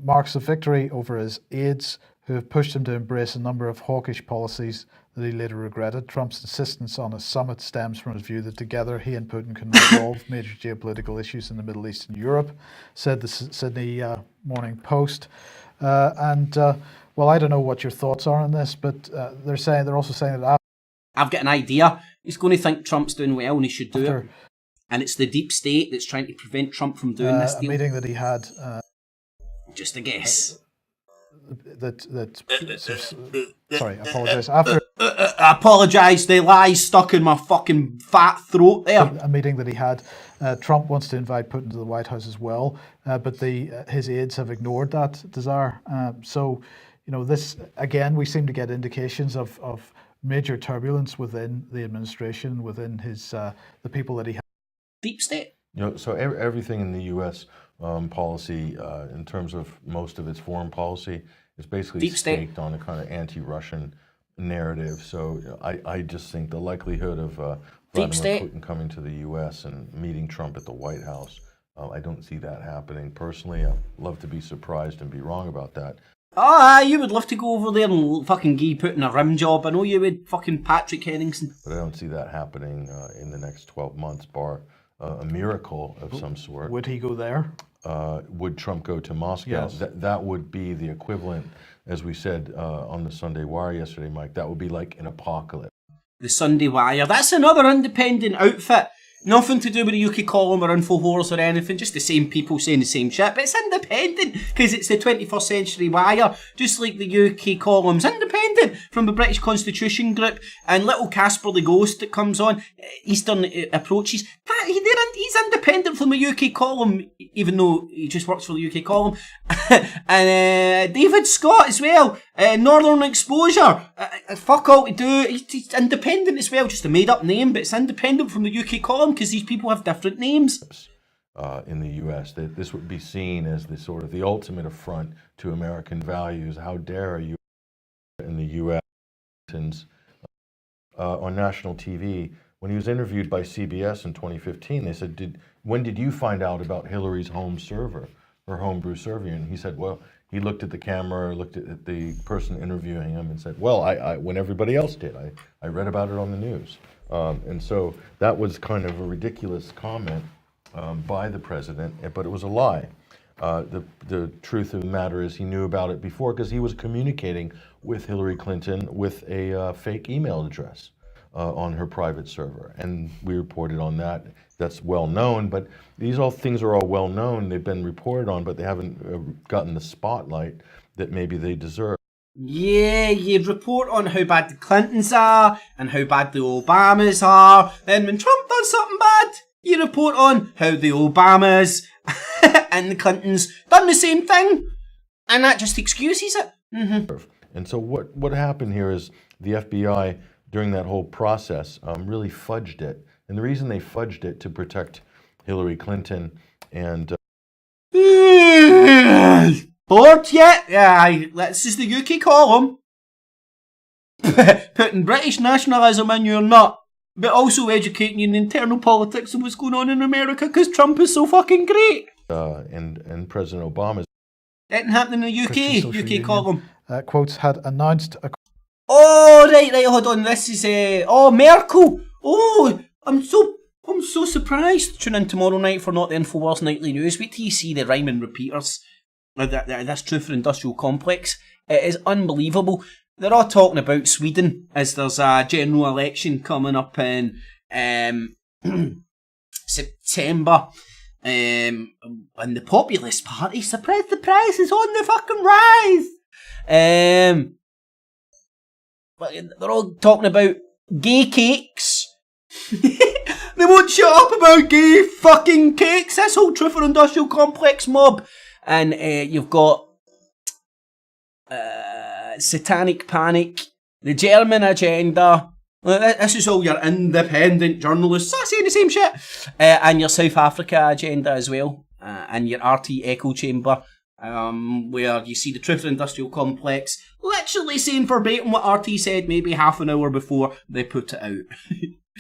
S6: marks a victory over his aides, who have pushed him to embrace a number of hawkish policies that he later regretted. Trump's insistence on a summit stems from his view that together he and Putin can resolve major geopolitical issues in the Middle East and Europe, said the Sydney Morning Post. Well, I don't know what your thoughts are on this, but they're also saying that
S3: I've got an idea. He's going to think Trump's doing well and he should do
S6: after
S3: it. And it's the deep state that's trying to prevent Trump from doing this
S6: a
S3: deal.
S6: meeting that he had.
S3: Just a guess.
S6: Sorry, I apologise. After
S3: I apologise, the lies stuck in my fucking fat throat there.
S6: a meeting that he had, Trump wants to invite Putin to the White House as well, but his aides have ignored that desire. So, this again, we seem to get indications of major turbulence within the administration, within his the people that he has.
S3: Deep state.
S7: So everything in the U.S. Policy, in terms of most of its foreign policy, is basically
S3: Deep state.
S7: staked on a kind of anti-Russian narrative. So I just think the likelihood of
S3: Deep state.
S7: Putin coming to the U.S. and meeting Trump at the White House. I don't see that happening. Personally, I'd love to be surprised and be wrong about that.
S3: Oh, you would love to go over there and fucking give Putin a rim job. I know you would, fucking Patrick Henningsen.
S7: But I don't see that happening in the next 12 months, bar a miracle of some sort.
S6: Would he go there?
S7: Would Trump go to Moscow?
S6: Yes.
S7: That would be the equivalent, as we said on the Sunday Wire yesterday, Mike, that would be like an apocalypse.
S3: The Sunday Wire. That's another independent outfit. Nothing to do with the UK column or InfoWars or anything, just the same people saying the same shit, but it's independent because it's the 21st Century Wire, just like the UK column's independent from the British Constitution Group, and little Casper the Ghost that comes on, Eastern Approaches, he's independent from the UK column, even though he just works for the UK column, and David Scott as well, Northern Exposure, fuck all to do, he's independent as well, just a made up name, but it's independent from the UK column, because these people have different names.
S7: In the U.S., this would be seen as the sort of the ultimate affront to American values. How dare you in the U.S. On national TV, when he was interviewed by CBS in 2015, they said, when did you find out about Hillary's home server, her homebrew server? And he said, well, he looked at the camera, looked at the person interviewing him and said, well, I when everybody else did, I read about it on the news. And so that was kind of a ridiculous comment by the president, but it was a lie. The truth of the matter is he knew about it before because he was communicating with Hillary Clinton with a fake email address on her private server. And we reported on that. That's well known, but these things are all well known. They've been reported on, but they haven't gotten the spotlight that maybe they deserve.
S3: Yeah, you report on how bad the Clintons are and how bad the Obamas are. Then when Trump does something bad, you report on how the Obamas and the Clintons done the same thing. And that just excuses it. Mm-hmm.
S7: And so what happened here is the FBI, during that whole process, really fudged it. And the reason they fudged it to protect Hillary Clinton and...
S3: Bored yet? Yeah, this is the UK column. Putting British nationalism in your nut, but also educating you in internal politics and what's going on in America because Trump is so fucking great.
S7: And President Obama.
S3: It didn't happen in the UK column.
S6: Quotes had announced a...
S3: Oh, right, hold on. This is, Merkel. Oh, I'm so surprised. Tune in tomorrow night for not the InfoWars Nightly News. Wait till you see the rhyming repeaters. This Truth for Industrial Complex. It is unbelievable. They're all talking about Sweden as there's a general election coming up in September. And the Populist Party, surprise, is on the fucking rise. But they're all talking about gay cakes. They won't shut up about gay fucking cakes. This whole Truth for Industrial Complex mob. And you've got Satanic Panic, the German Agenda. This is all your independent journalists saying the same shit. And your South Africa Agenda as well. And your RT Echo Chamber, where you see the Truth and Industrial Complex literally saying verbatim what RT said maybe half an hour before they put it out.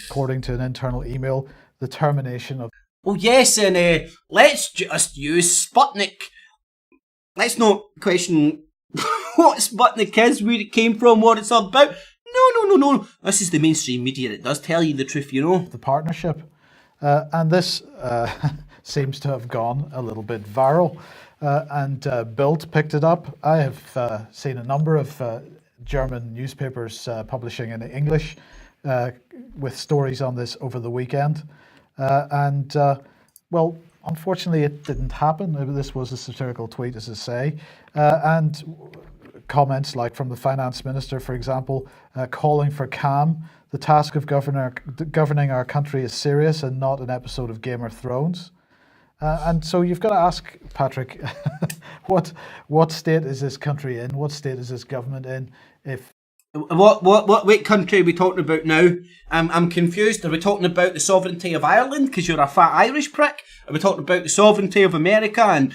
S6: According to an internal email, the termination of...
S3: Oh yes, and let's just use Sputnik. Let's not question what Sputnik is, where it came from, what it's all about. No. This is the mainstream media that does tell you the truth, you know.
S6: The partnership. And this seems to have gone a little bit viral. And Bild picked it up. I have seen a number of German newspapers publishing in English with stories on this over the weekend. Well, unfortunately, it didn't happen. This was a satirical tweet, as I say. And comments like from the finance minister, for example, calling for calm. The task of governing our country is serious and not an episode of Game of Thrones. And so you've got to ask, Patrick, what state is this country in? What state is this government in?
S3: What country are we talking about now? I'm confused. Are we talking about the sovereignty of Ireland because you're a fat Irish prick? Are we talking about the sovereignty of America and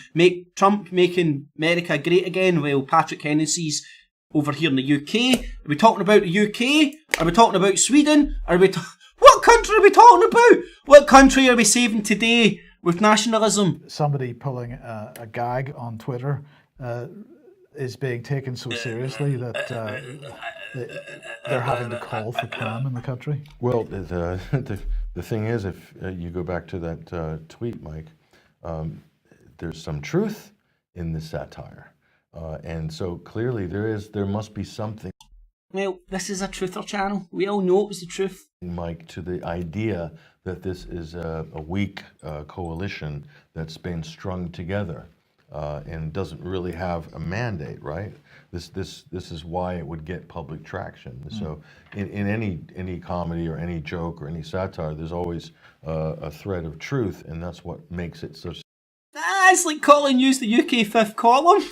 S3: Trump making America great again while Patrick Hennessy's over here in the UK? Are we talking about the UK? Are we talking about Sweden? What What country are we talking about? What country are we saving today with nationalism?
S6: Somebody pulling a gag on Twitter is being taken so seriously that they're having to call for calm in the country.
S7: Well, the thing is, if you go back to that tweet, Mike, there's some truth in the satire, and so clearly there must be something,
S3: Well, this is a truther channel. We all know it was the truth.
S7: Mike, to the idea that this is a weak coalition that's been strung together and doesn't really have a mandate, right? This is why it would get public traction. So in any comedy or any joke or any satire, there's always a thread of truth, and that's what makes it
S3: It's like Colin used the UK fifth column.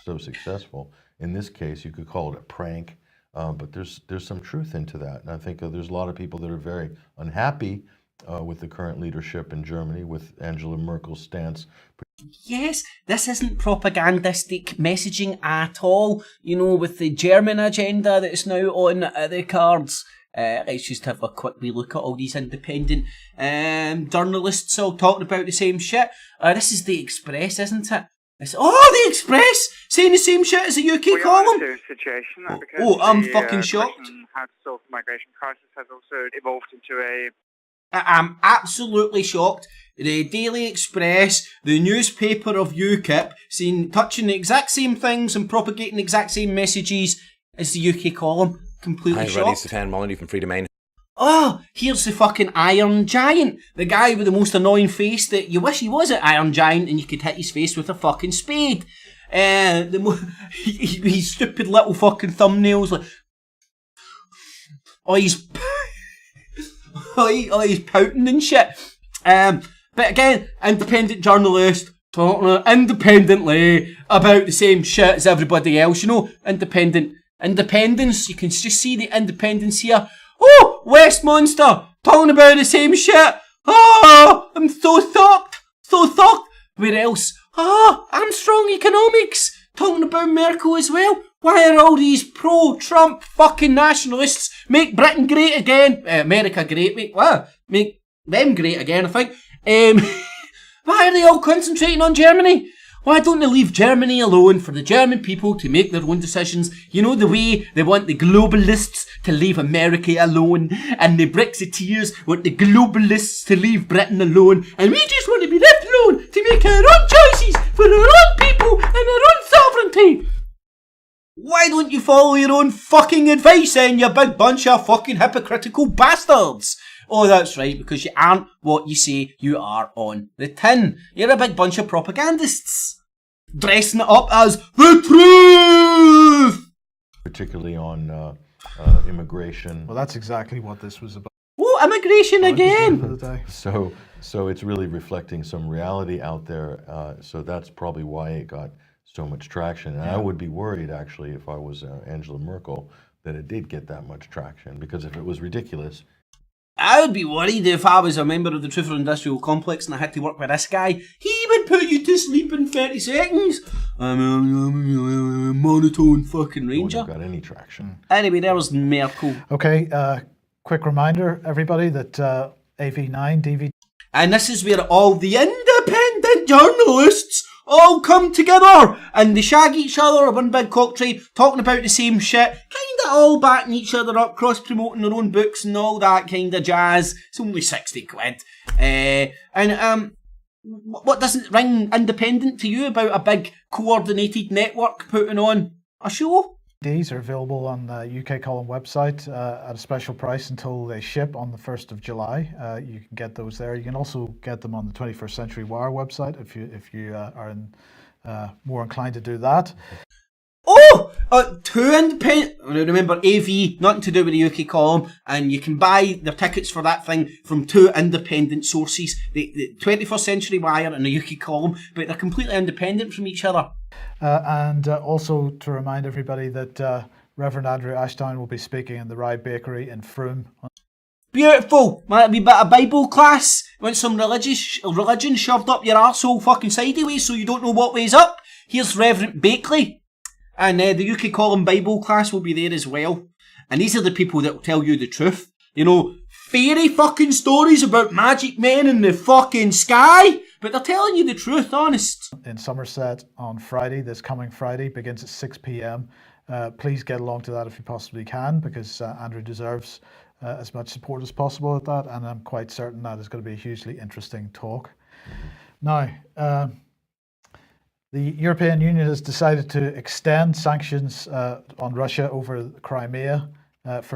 S7: so successful. In this case, you could call it a prank, but there's some truth into that. And I think there's a lot of people that are very unhappy with the current leadership in Germany, with Angela Merkel's stance.
S3: Yes, this isn't propagandistic messaging at all. You know, with the German agenda that's now on the cards. Let's just have a quick wee look at all these independent journalists all talking about the same shit. This is the Express, isn't it? The Express saying the same shit as the UK column. I'm fucking shocked.
S8: How to solve the migration crisis has also evolved into a.
S3: I'm absolutely shocked. The Daily Express, the newspaper of UKIP, touching the exact same things and propagating the exact same messages as the UK column. Completely shocked. Hi,
S9: it's Stefan Molyneux from Free Domain.
S3: Oh, here's the fucking Iron Giant. The guy with the most annoying face that you wish he was an Iron Giant and you could hit his face with a fucking spade. His stupid little fucking thumbnails like... he's pouting and shit. But again, independent journalist talking independently about the same shit as everybody else. You know, independence. You can just see the independence here. Oh, Westminster talking about the same shit. Oh, I'm so shocked. Where else? Armstrong Economics talking about Merkel as well. Why are all these pro-Trump fucking nationalists make Britain great again? America great, make them great again, I think. Why are they all concentrating on Germany? Why don't they leave Germany alone for the German people to make their own decisions? You know, the way they want the globalists to leave America alone, and the Brexiteers want the globalists to leave Britain alone, and we just want to be left alone to make our own choices for our own people and our own sovereignty. Why don't you follow your own fucking advice then, you big bunch of fucking hypocritical bastards? Oh, that's right, because you aren't what you say you are on the tin. You're a big bunch of propagandists. Dressing it up as the truth!
S7: Particularly on immigration.
S6: Well, that's exactly what this was about.
S3: Oh, immigration again!
S7: So it's really reflecting some reality out there. So that's probably why it got so much traction. And I would be worried, actually, if I was Angela Merkel, that it did get that much traction. Because if it was ridiculous...
S3: I would be worried if I was a member of the Truther Industrial Complex and I had to work with this guy. He would put you to sleep in 30 seconds. I'm a monotone fucking ranger.
S7: Wouldn't have got any traction.
S3: Anyway, there was Merkel.
S6: Okay, quick reminder, everybody, that AV9 DVD...
S3: And this is where all the independent journalists all come together and they shag each other, a one big cocktail, talking about the same shit, kind of all backing each other up, cross-promoting their own books and all that kind of jazz. It's only 60 quid. What doesn't ring independent to you about a big coordinated network putting on a show?
S6: These are available on the UK Column website at a special price until they ship on the 1st of July. You can get those there. You can also get them on the 21st Century Wire website if you are more inclined to do that.
S3: Two independent... Remember, AV, nothing to do with the UK Column, and you can buy their tickets for that thing from two independent sources, the 21st Century Wire and the UK Column, but they're completely independent from each other.
S6: And also to remind everybody that Reverend Andrew Ashdown will be speaking in the Rye Bakery in Frome.
S3: Beautiful! Might be a bit of Bible class. Want some religion shoved up your arsehole fucking sideways so you don't know what way's up? Here's Reverend Bakley. And the UK Column Bible class will be there as well. And these are the people that will tell you the truth. You know, fairy fucking stories about magic men in the fucking sky, but they're telling you the truth, honest.
S6: In Somerset on Friday, this coming Friday, begins at 6 p.m. Please get along to that if you possibly can, because Andrew deserves as much support as possible at that, and I'm quite certain that is going to be a hugely interesting talk. Now, the European Union has decided to extend sanctions on Russia over Crimea for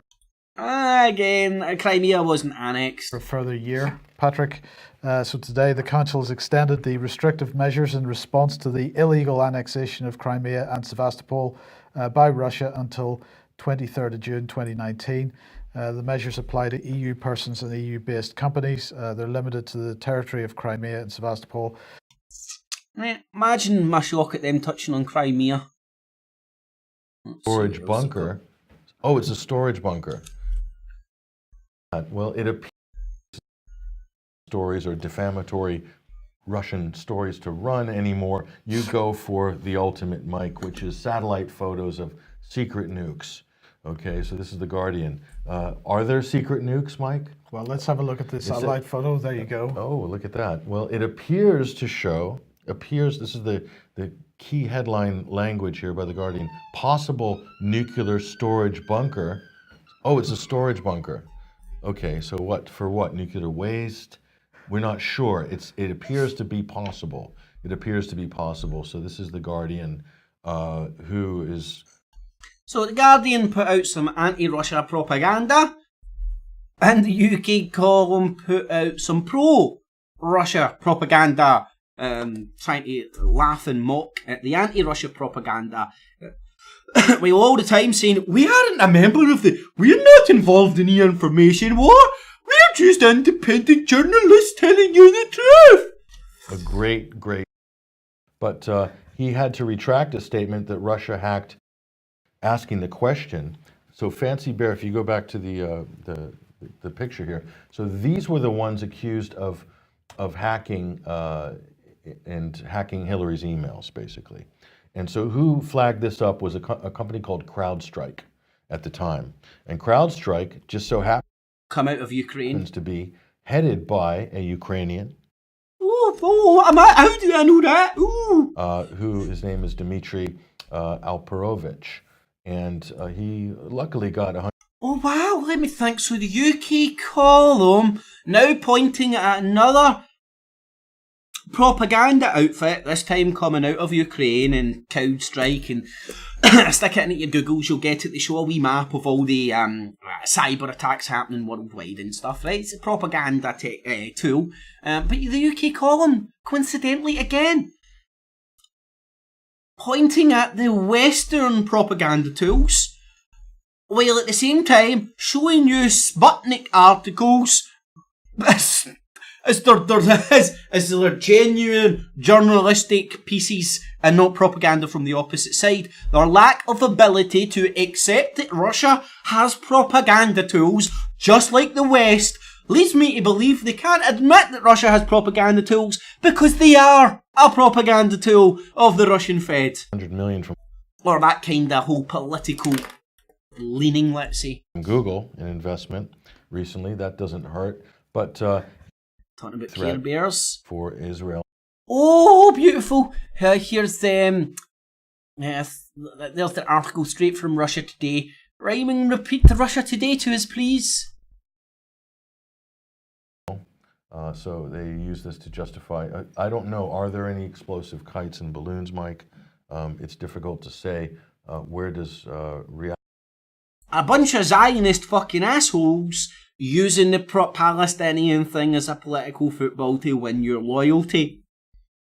S3: Again, Crimea wasn't annexed.
S6: for a further year, Patrick. So today the Council has extended the restrictive measures in response to the illegal annexation of Crimea and Sevastopol by Russia until 23rd of June 2019. The measures apply to EU persons and EU-based companies. They're limited to the territory of Crimea and Sevastopol.
S3: Imagine my shock at them touching on Crimea.
S7: Storage bunker. Oh, it's a storage bunker. Well, it appears stories or defamatory Russian stories to run anymore. You go for the ultimate, Mike, which is satellite photos of secret nukes. Okay, so this is the Guardian. Are there secret nukes, Mike?
S6: Well, let's have a look at the satellite photo. There you go.
S7: Oh, look at that. Well, it appears to show, this is the key headline language here by the Guardian, possible nuclear storage bunker. Oh, it's a storage bunker. Okay, so for what? Nuclear waste? We're not sure. It appears to be possible. It appears to be possible. So this is the Guardian, who is...
S3: So the Guardian put out some anti-Russia propaganda, and the UK column put out some pro-Russia propaganda, trying to laugh and mock at the anti-Russia propaganda. Well, all the time saying, we aren't a member of we're not involved in the information war, we're just independent journalists telling you the truth.
S7: A great, but he had to retract a statement that Russia hacked, asking the question. So Fancy Bear, if you go back to the picture here, so these were the ones accused of hacking and hacking Hillary's emails, basically. And so who flagged this up was a company called CrowdStrike at the time. And CrowdStrike just so happens
S3: to Ukraine
S7: to be headed by a Ukrainian.
S3: How do I know that?
S7: Who his name is Dmitry Alperovich. And he luckily got 100.
S3: Oh wow, let me think. So the UK column now pointing at another propaganda outfit, this time coming out of Ukraine, and CrowdStrike, and stick it into your Googles, you'll get it. They show a wee map of all the cyber attacks happening worldwide and stuff, right? It's a propaganda tool. But the UK column, coincidentally again, pointing at the Western propaganda tools, while at the same time showing you Sputnik articles as they're genuine journalistic pieces and not propaganda from the opposite side. Their lack of ability to accept that Russia has propaganda tools, just like the West, leads me to believe they can't admit that Russia has propaganda tools because they are a propaganda tool of the Russian Fed.
S7: 100 million from...
S3: Or that kind of whole political leaning, let's say.
S7: Google, an investment recently, that doesn't hurt. But
S3: talking about Care Bears
S7: for Israel.
S3: Oh, beautiful! Here's there's the article straight from Russia Today. Rhyming, repeat the Russia Today to us, please.
S7: So they use this to justify. I don't know. Are there any explosive kites and balloons, Mike? It's difficult to say. Where does reality?
S3: A bunch of Zionist fucking assholes using the Palestinian thing as a political football to win your loyalty.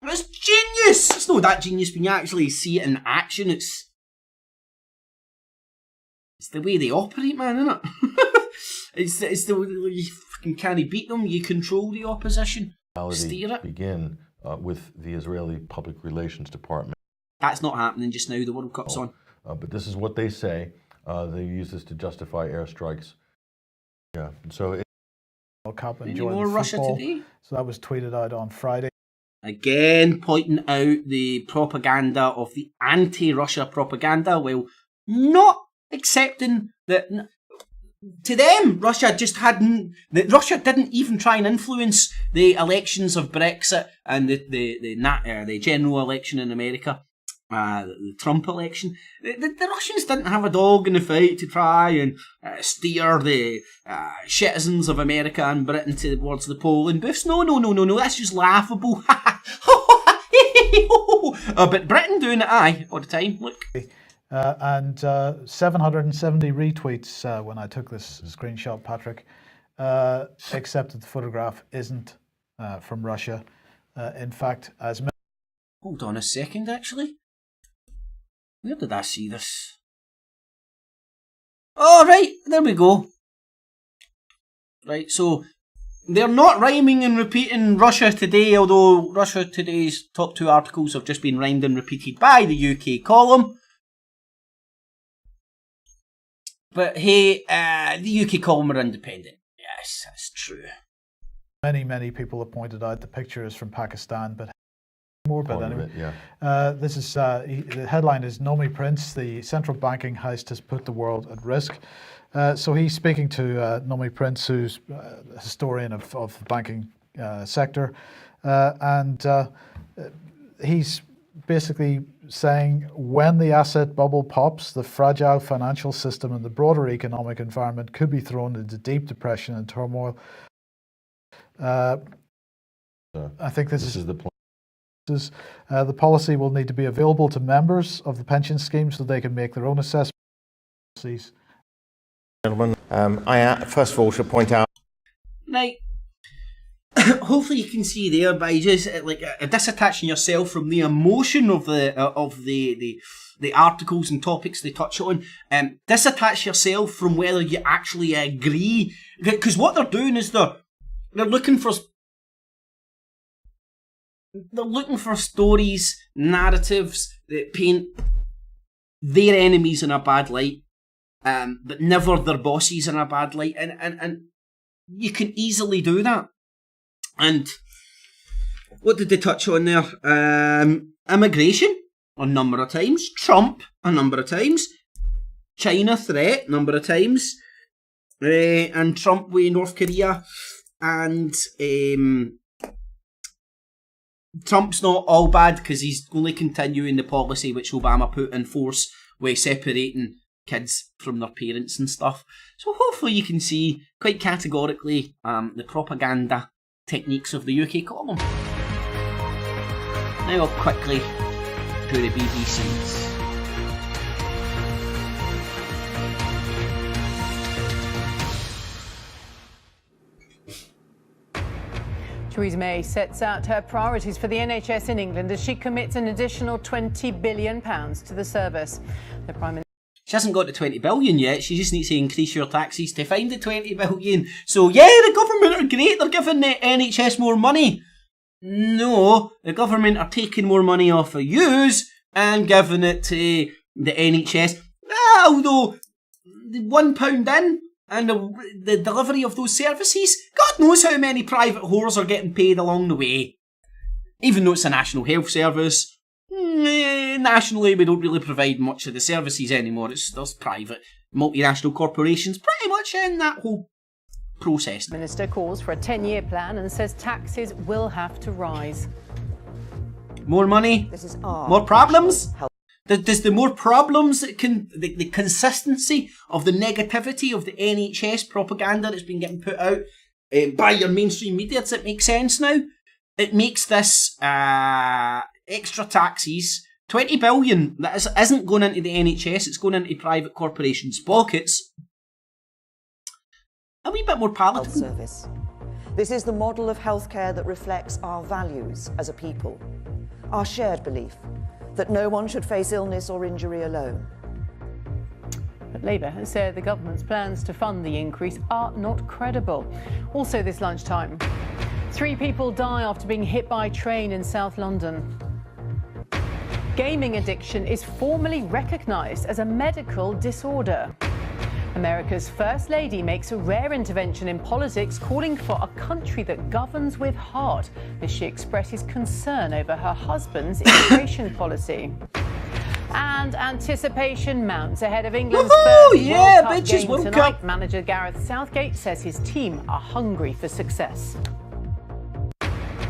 S3: It's genius! It's not that genius when you actually see it in action. It's the way they operate, man, isn't it? it's the way you fucking can't beat them. You control the opposition. Steer it.
S7: Begin with the Israeli Public Relations Department.
S3: That's not happening just now. The World Cup's on.
S7: But this is what they say. They use this to justify airstrikes. Yeah, so
S6: World Cup
S3: any more Russia Today?
S6: So that was tweeted out on Friday.
S3: Again, pointing out the propaganda of the anti-Russia propaganda, while not accepting that to them, Russia didn't even try and influence the elections of Brexit and the general election in America, the Trump election. The Russians didn't have a dog in the fight to try and steer the citizens of America and Britain towards the polling booths. No, that's just laughable. But Britain doing it, all the time, look.
S6: And 770 retweets when I took this screenshot, Patrick, except that the photograph isn't from Russia. In fact, as many...
S3: Hold on a second, actually. Where did I see this? Oh, right, there we go. Right, so they're not rhyming and repeating Russia Today, although Russia Today's top 2 articles have just been rhymed and repeated by the UK column. But hey, the UK column are independent. Yes, that's true.
S6: Many people have pointed out the picture is from Pakistan, but more. But anyway, this is the headline is Nomi Prince, the central banking heist has put the world at risk. So he's speaking to Nomi Prince, who's a historian of the banking sector, and he's basically saying when the asset bubble pops, the fragile financial system and the broader economic environment could be thrown into deep depression and turmoil. I think this is the point. The policy will need to be available to members of the pension scheme so they can make their own assessments.
S9: Gentlemen, I first of all should point out.
S3: Right. Hopefully you can see there by just disattaching yourself from the emotion of the articles and topics they touch on. Disattach yourself from whether you actually agree, because what they're doing is they're looking for stories, narratives that paint their enemies in a bad light, but never their bosses in a bad light, and you can easily do that. And what did they touch on there? Immigration, a number of times. Trump, a number of times. China threat, a number of times. And Trump with North Korea. And Trump's not all bad because he's only continuing the policy which Obama put in force with separating kids from their parents and stuff. So hopefully you can see quite categorically the propaganda techniques of the UK column. Now I'll quickly do the BBC's.
S10: Theresa May sets out her priorities for the NHS in England as she commits an additional £20 billion to the service. The Prime Minister...
S3: She hasn't got the 20 billion yet, she just needs to increase your taxes to find the 20 billion. So yeah, the government are great, they're giving the NHS more money. No, the government are taking more money off of yous and giving it to the NHS. Although, £1 in and the delivery of those services, God knows how many private whores are getting paid along the way. Even though it's a national health service, nationally we don't really provide much of the services anymore. There's private multinational corporations pretty much in that whole process.
S10: The Minister calls for a 10-year plan and says taxes will have to rise.
S3: More money? More problems? Does the more problems that the consistency of the negativity of the NHS propaganda that's been getting put out by your mainstream media, does it make sense now? It makes this extra taxes, 20 billion, that isn't going into the NHS, it's going into private corporations' pockets. A wee bit more palatable.
S11: Service. This is the model of healthcare that reflects our values as a people, our shared belief that no one should face illness or injury alone.
S10: But Labour has said the government's plans to fund the increase are not credible. Also this lunchtime, 3 people die after being hit by a train in South London. Gaming addiction is formally recognised as a medical disorder. America's First Lady makes a rare intervention in politics, calling for a country that governs with heart as she expresses concern over her husband's immigration policy. And anticipation mounts ahead of England's
S3: Woohoo!
S10: first
S3: Yeah,
S10: World Cup
S3: bitches,
S10: game
S3: World
S10: tonight.
S3: Cup.
S10: Manager Gareth Southgate says his team are hungry for success.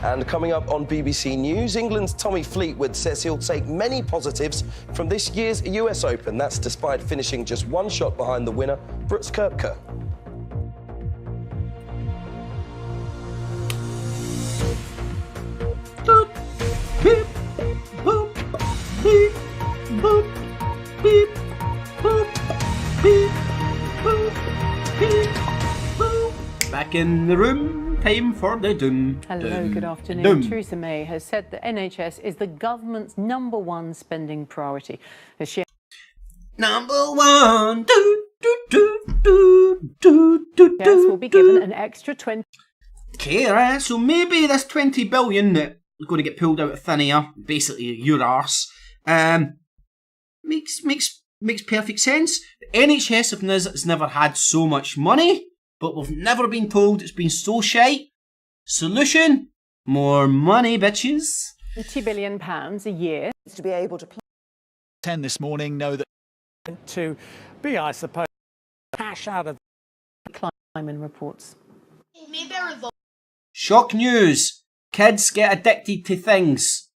S12: And coming up on BBC News, England's Tommy Fleetwood says he'll take many positives from this year's US Open. That's despite finishing just one shot behind the winner, Brooks Koepka.
S3: Beep, boop, beep, boop, beep, boop, beep, boop, beep, boop. Back in the room, time for the doom.
S10: Hello, good afternoon.
S3: Doom.
S10: Theresa May has said the NHS is the government's #1 spending priority. As she
S3: Number one, do, do, do, do, do, do,
S10: yes, will be given an extra 20.
S3: Okay, right, so maybe this 20 billion that is going to get pulled out of thin air, basically your arse, makes perfect sense. The NHS of NIS has never had so much money, but we've never been told it's been so shite. Solution? More money, bitches.
S10: £20 billion a year.
S11: To be able to
S13: 10 this morning know that to be, I suppose, cash out of
S10: Climate reports.
S3: Shock news. Kids get addicted to things.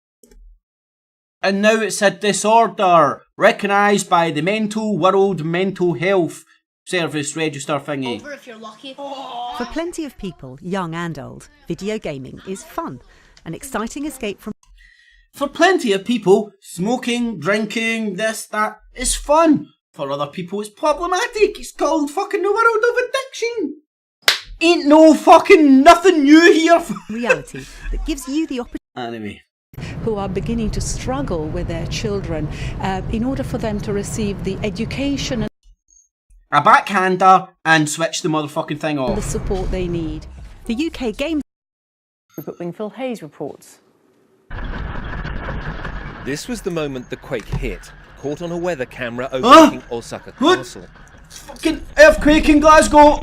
S3: And now it's a disorder recognised by the World Mental Health Service register thingy.
S14: Over if you're lucky. For plenty of people, young and old, video gaming is fun, an exciting escape from...
S3: For plenty of people, smoking, drinking, this, that, is fun. For other people, it's problematic. It's called fucking the world of addiction. Ain't no fucking nothing new here.
S14: reality that gives you the opportunity.
S3: Anyway.
S15: Who are beginning to struggle with their children in order for them to receive the education and
S3: A backhander and switch the motherfucking thing off.
S15: the support they need.
S14: The UK Games...
S10: Rupert Wingfield Hayes reports.
S16: This was the moment the quake hit, caught on a weather camera overlooking Osaka Castle.
S3: Fucking earthquake in Glasgow!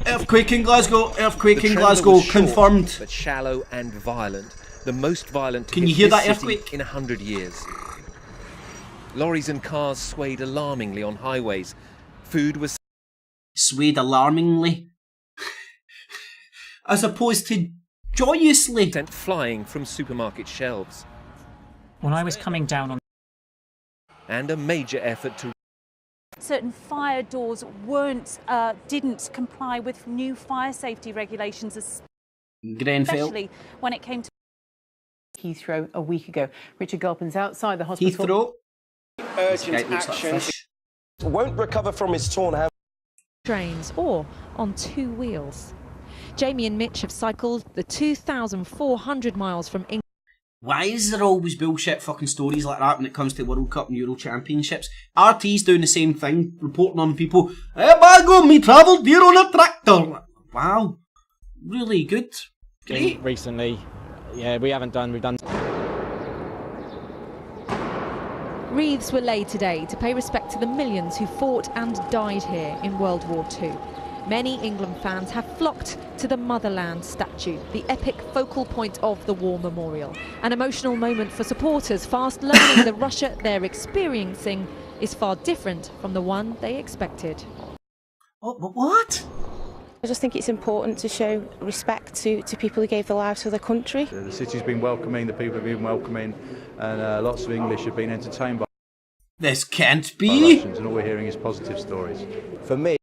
S3: Earthquake in Glasgow! Earthquake in Glasgow! Confirmed.
S16: But shallow and violent. The most violent to
S3: Can
S16: hit
S3: you hear
S16: this
S3: that
S16: city
S3: earthquake?
S16: in 100 years. Lorries and cars swayed alarmingly on highways. Food was
S3: swayed alarmingly, as opposed to joyously
S16: sent flying from supermarket shelves.
S17: When I was coming down on...
S16: And a major effort to...
S18: Certain fire doors didn't comply with new fire safety regulations, especially when it came to
S10: Heathrow a week ago. Richard Gulpin's outside the hospital.
S3: Heathrow.
S12: Urgent action. Won't recover from his torn hand.
S19: Trains or on two wheels. Jamie and Mitch have cycled the 2,400 miles from England.
S3: Why is there always bullshit fucking stories like that when it comes to World Cup and Euro Championships? RT's doing the same thing, reporting on people. Hey, bago, me travelled here on a tractor. Wow, really good. Great.
S20: Recently, yeah, we've done.
S19: Wreaths were laid today to pay respect to the millions who fought and died here in World War II. Many England fans have flocked to the Motherland statue, the epic focal point of the war memorial. An emotional moment for supporters, fast learning the Russia they're experiencing is far different from the one they expected.
S3: What?
S21: I just think it's important to show respect to people who gave their lives for their country.
S22: The city's been welcoming, the people have been welcoming, and lots of English have been entertained by
S3: this can't be.
S22: Russians, and all we're hearing is positive stories.
S23: For me,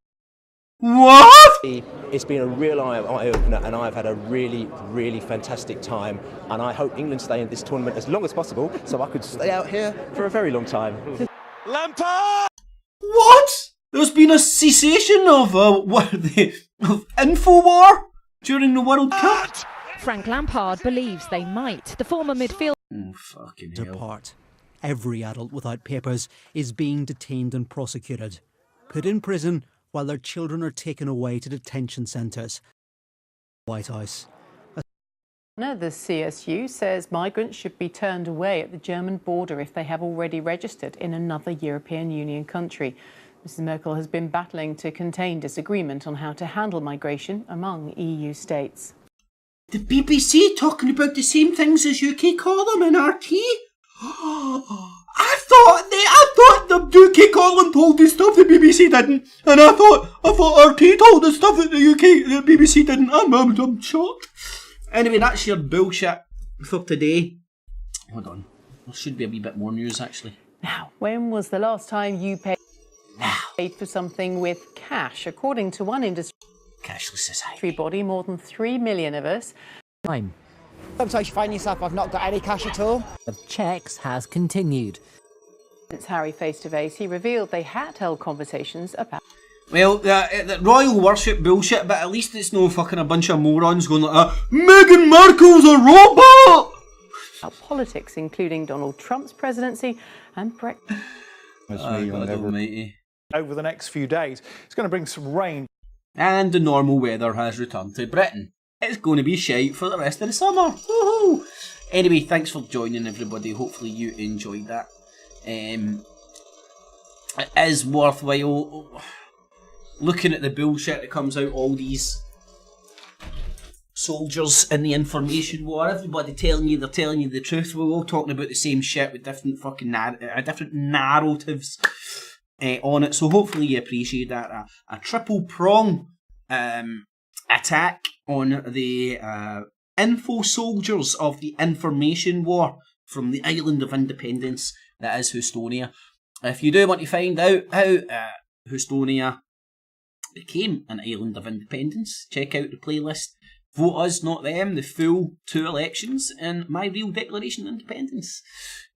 S3: what?
S23: It's been a real eye-opener, and I've had a really, really fantastic time, and I hope England stay in this tournament as long as possible, so I could stay out here for a very long time.
S3: Lampard! What? There's been a cessation of InfoWar during the World Cup?
S19: Frank Lampard believes they might. The former midfielder...
S3: fucking hell.
S24: Depart. Every adult without papers is being detained and prosecuted, put in prison while their children are taken away to detention centres. White House.
S10: The CSU says migrants should be turned away at the German border if they have already registered in another European Union country. Mrs Merkel has been battling to contain disagreement on how to handle migration among EU states.
S3: The BBC talking about the same things as UK call them in RT? I thought they... BBC didn't, and I thought RT told us stuff that the UK, the BBC didn't. I'm shocked. Anyway, that's your bullshit for today. Hold on, there should be a wee bit more news actually.
S10: Now, when was the last time you paid for something with cash? According to one industry
S3: cashless
S10: body, more than 3 million of us.
S1: Sometimes you find yourself, I've not got any cash at all.
S2: Of checks has continued.
S10: Since Harry face-to-face, he revealed they had held conversations about...
S3: Well, the royal worship bullshit, but at least it's no fucking a bunch of morons going like, Meghan Markle's a robot!
S10: Politics, including Donald Trump's presidency and Brexit.
S3: God almighty.
S13: Over the next few days, it's going to bring some rain.
S3: And the normal weather has returned to Britain. It's going to be shite for the rest of the summer. Woohoo! Anyway, thanks for joining everybody. Hopefully you enjoyed that. It is worthwhile looking at the bullshit that comes out, all these soldiers in the information war, everybody telling you they're telling you the truth. We're all talking about the same shit with different fucking different narratives on it. So hopefully you appreciate that. A triple prong attack on the info soldiers of the information war from the island of independence that is Estonia. If you do want to find out how Estonia became an island of independence, check out the playlist Vote Us Not Them, the full 2 elections and my real declaration of independence,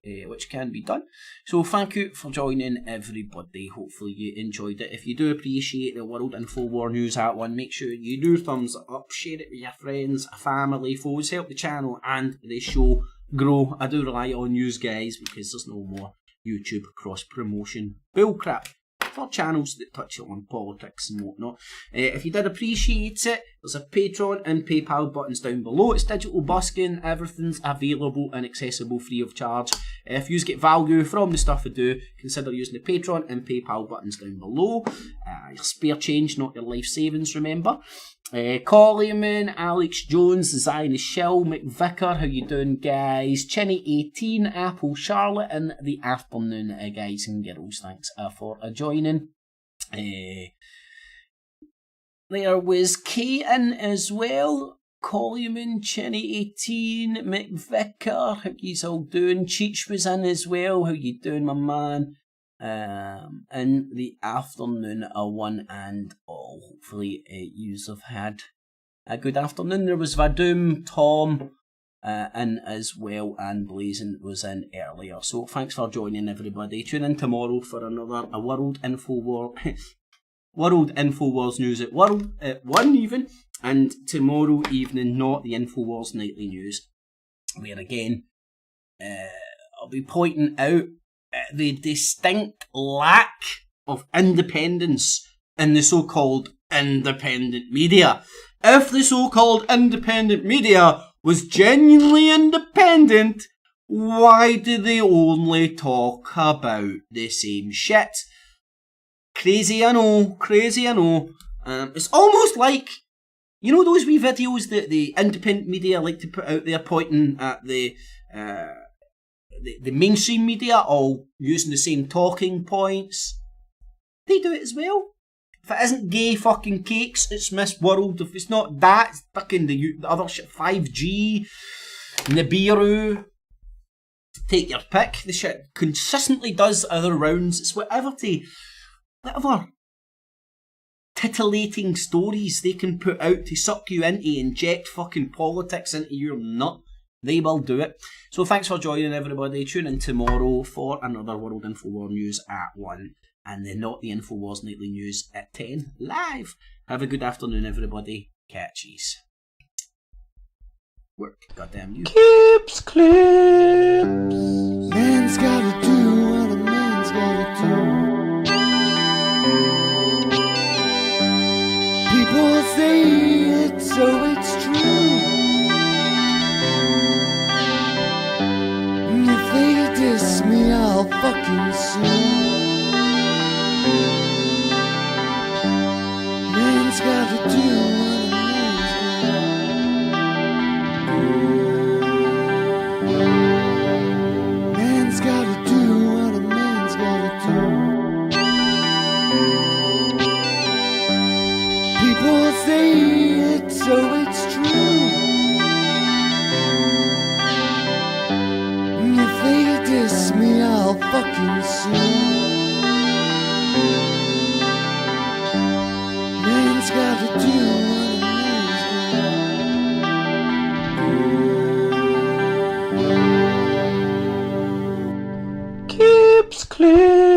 S3: which can be done. So thank you for joining everybody. Hopefully you enjoyed it. If you do appreciate the World Info War News at one, make sure you do thumbs up, share it with your friends, family, foes, help the channel and the show grow. I do rely on you guys because there's no more YouTube cross promotion bullcrap for channels that touch on politics and whatnot. If you did appreciate it, there's a Patreon and PayPal buttons down below. It's digital busking, everything's available and accessible free of charge. If you get value from the stuff I do, consider using the Patreon and PayPal buttons down below. Your spare change, not your life savings, remember. Coleman, Alex Jones, Zionist Shill, McVicker, how you doing guys? Chinny18, Apple Charlotte in the afternoon, guys and girls. Thanks for joining. There was Katen as well. Coleman, Chinny18, McVicker, how you all doing? Cheech was in as well, how you doing my man? In the afternoon, one and all. Hopefully yous have had a good afternoon. There was Vadum, Tom in as well, and Blazing was in earlier. So thanks for joining everybody. Tune in tomorrow for another World Info War World InfoWars News at 1 even, and tomorrow evening not the InfoWars Nightly News, where again I'll be pointing out the distinct lack of independence in the so-called independent media. If the so-called independent media was genuinely independent, why do they only talk about the same shit? Crazy, I know. Crazy, I know. It's almost like, you know those wee videos that the independent media like to put out there pointing at the mainstream media all using the same talking points? They do it as well. If it isn't gay fucking cakes, it's Miss World. If it's not that, it's fucking the other shit. 5G, Nibiru. Take your pick. The shit consistently does other rounds. It's whatever titillating stories they can put out to suck you into, inject fucking politics into your nut. They will do it. So thanks for joining everybody. Tune in tomorrow for another World InfoWar News at 1. And then not the InfoWars Nightly News at 10 live. Have a good afternoon everybody. Catchies. Work. Goddamn you.
S4: Clips. Man's gotta do what a man's gotta do. People say it, so it's true. And if they diss me, I'll fucking sue. Man's gotta do what a man's gotta do. Man's gotta do what a man's gotta do.
S12: clear.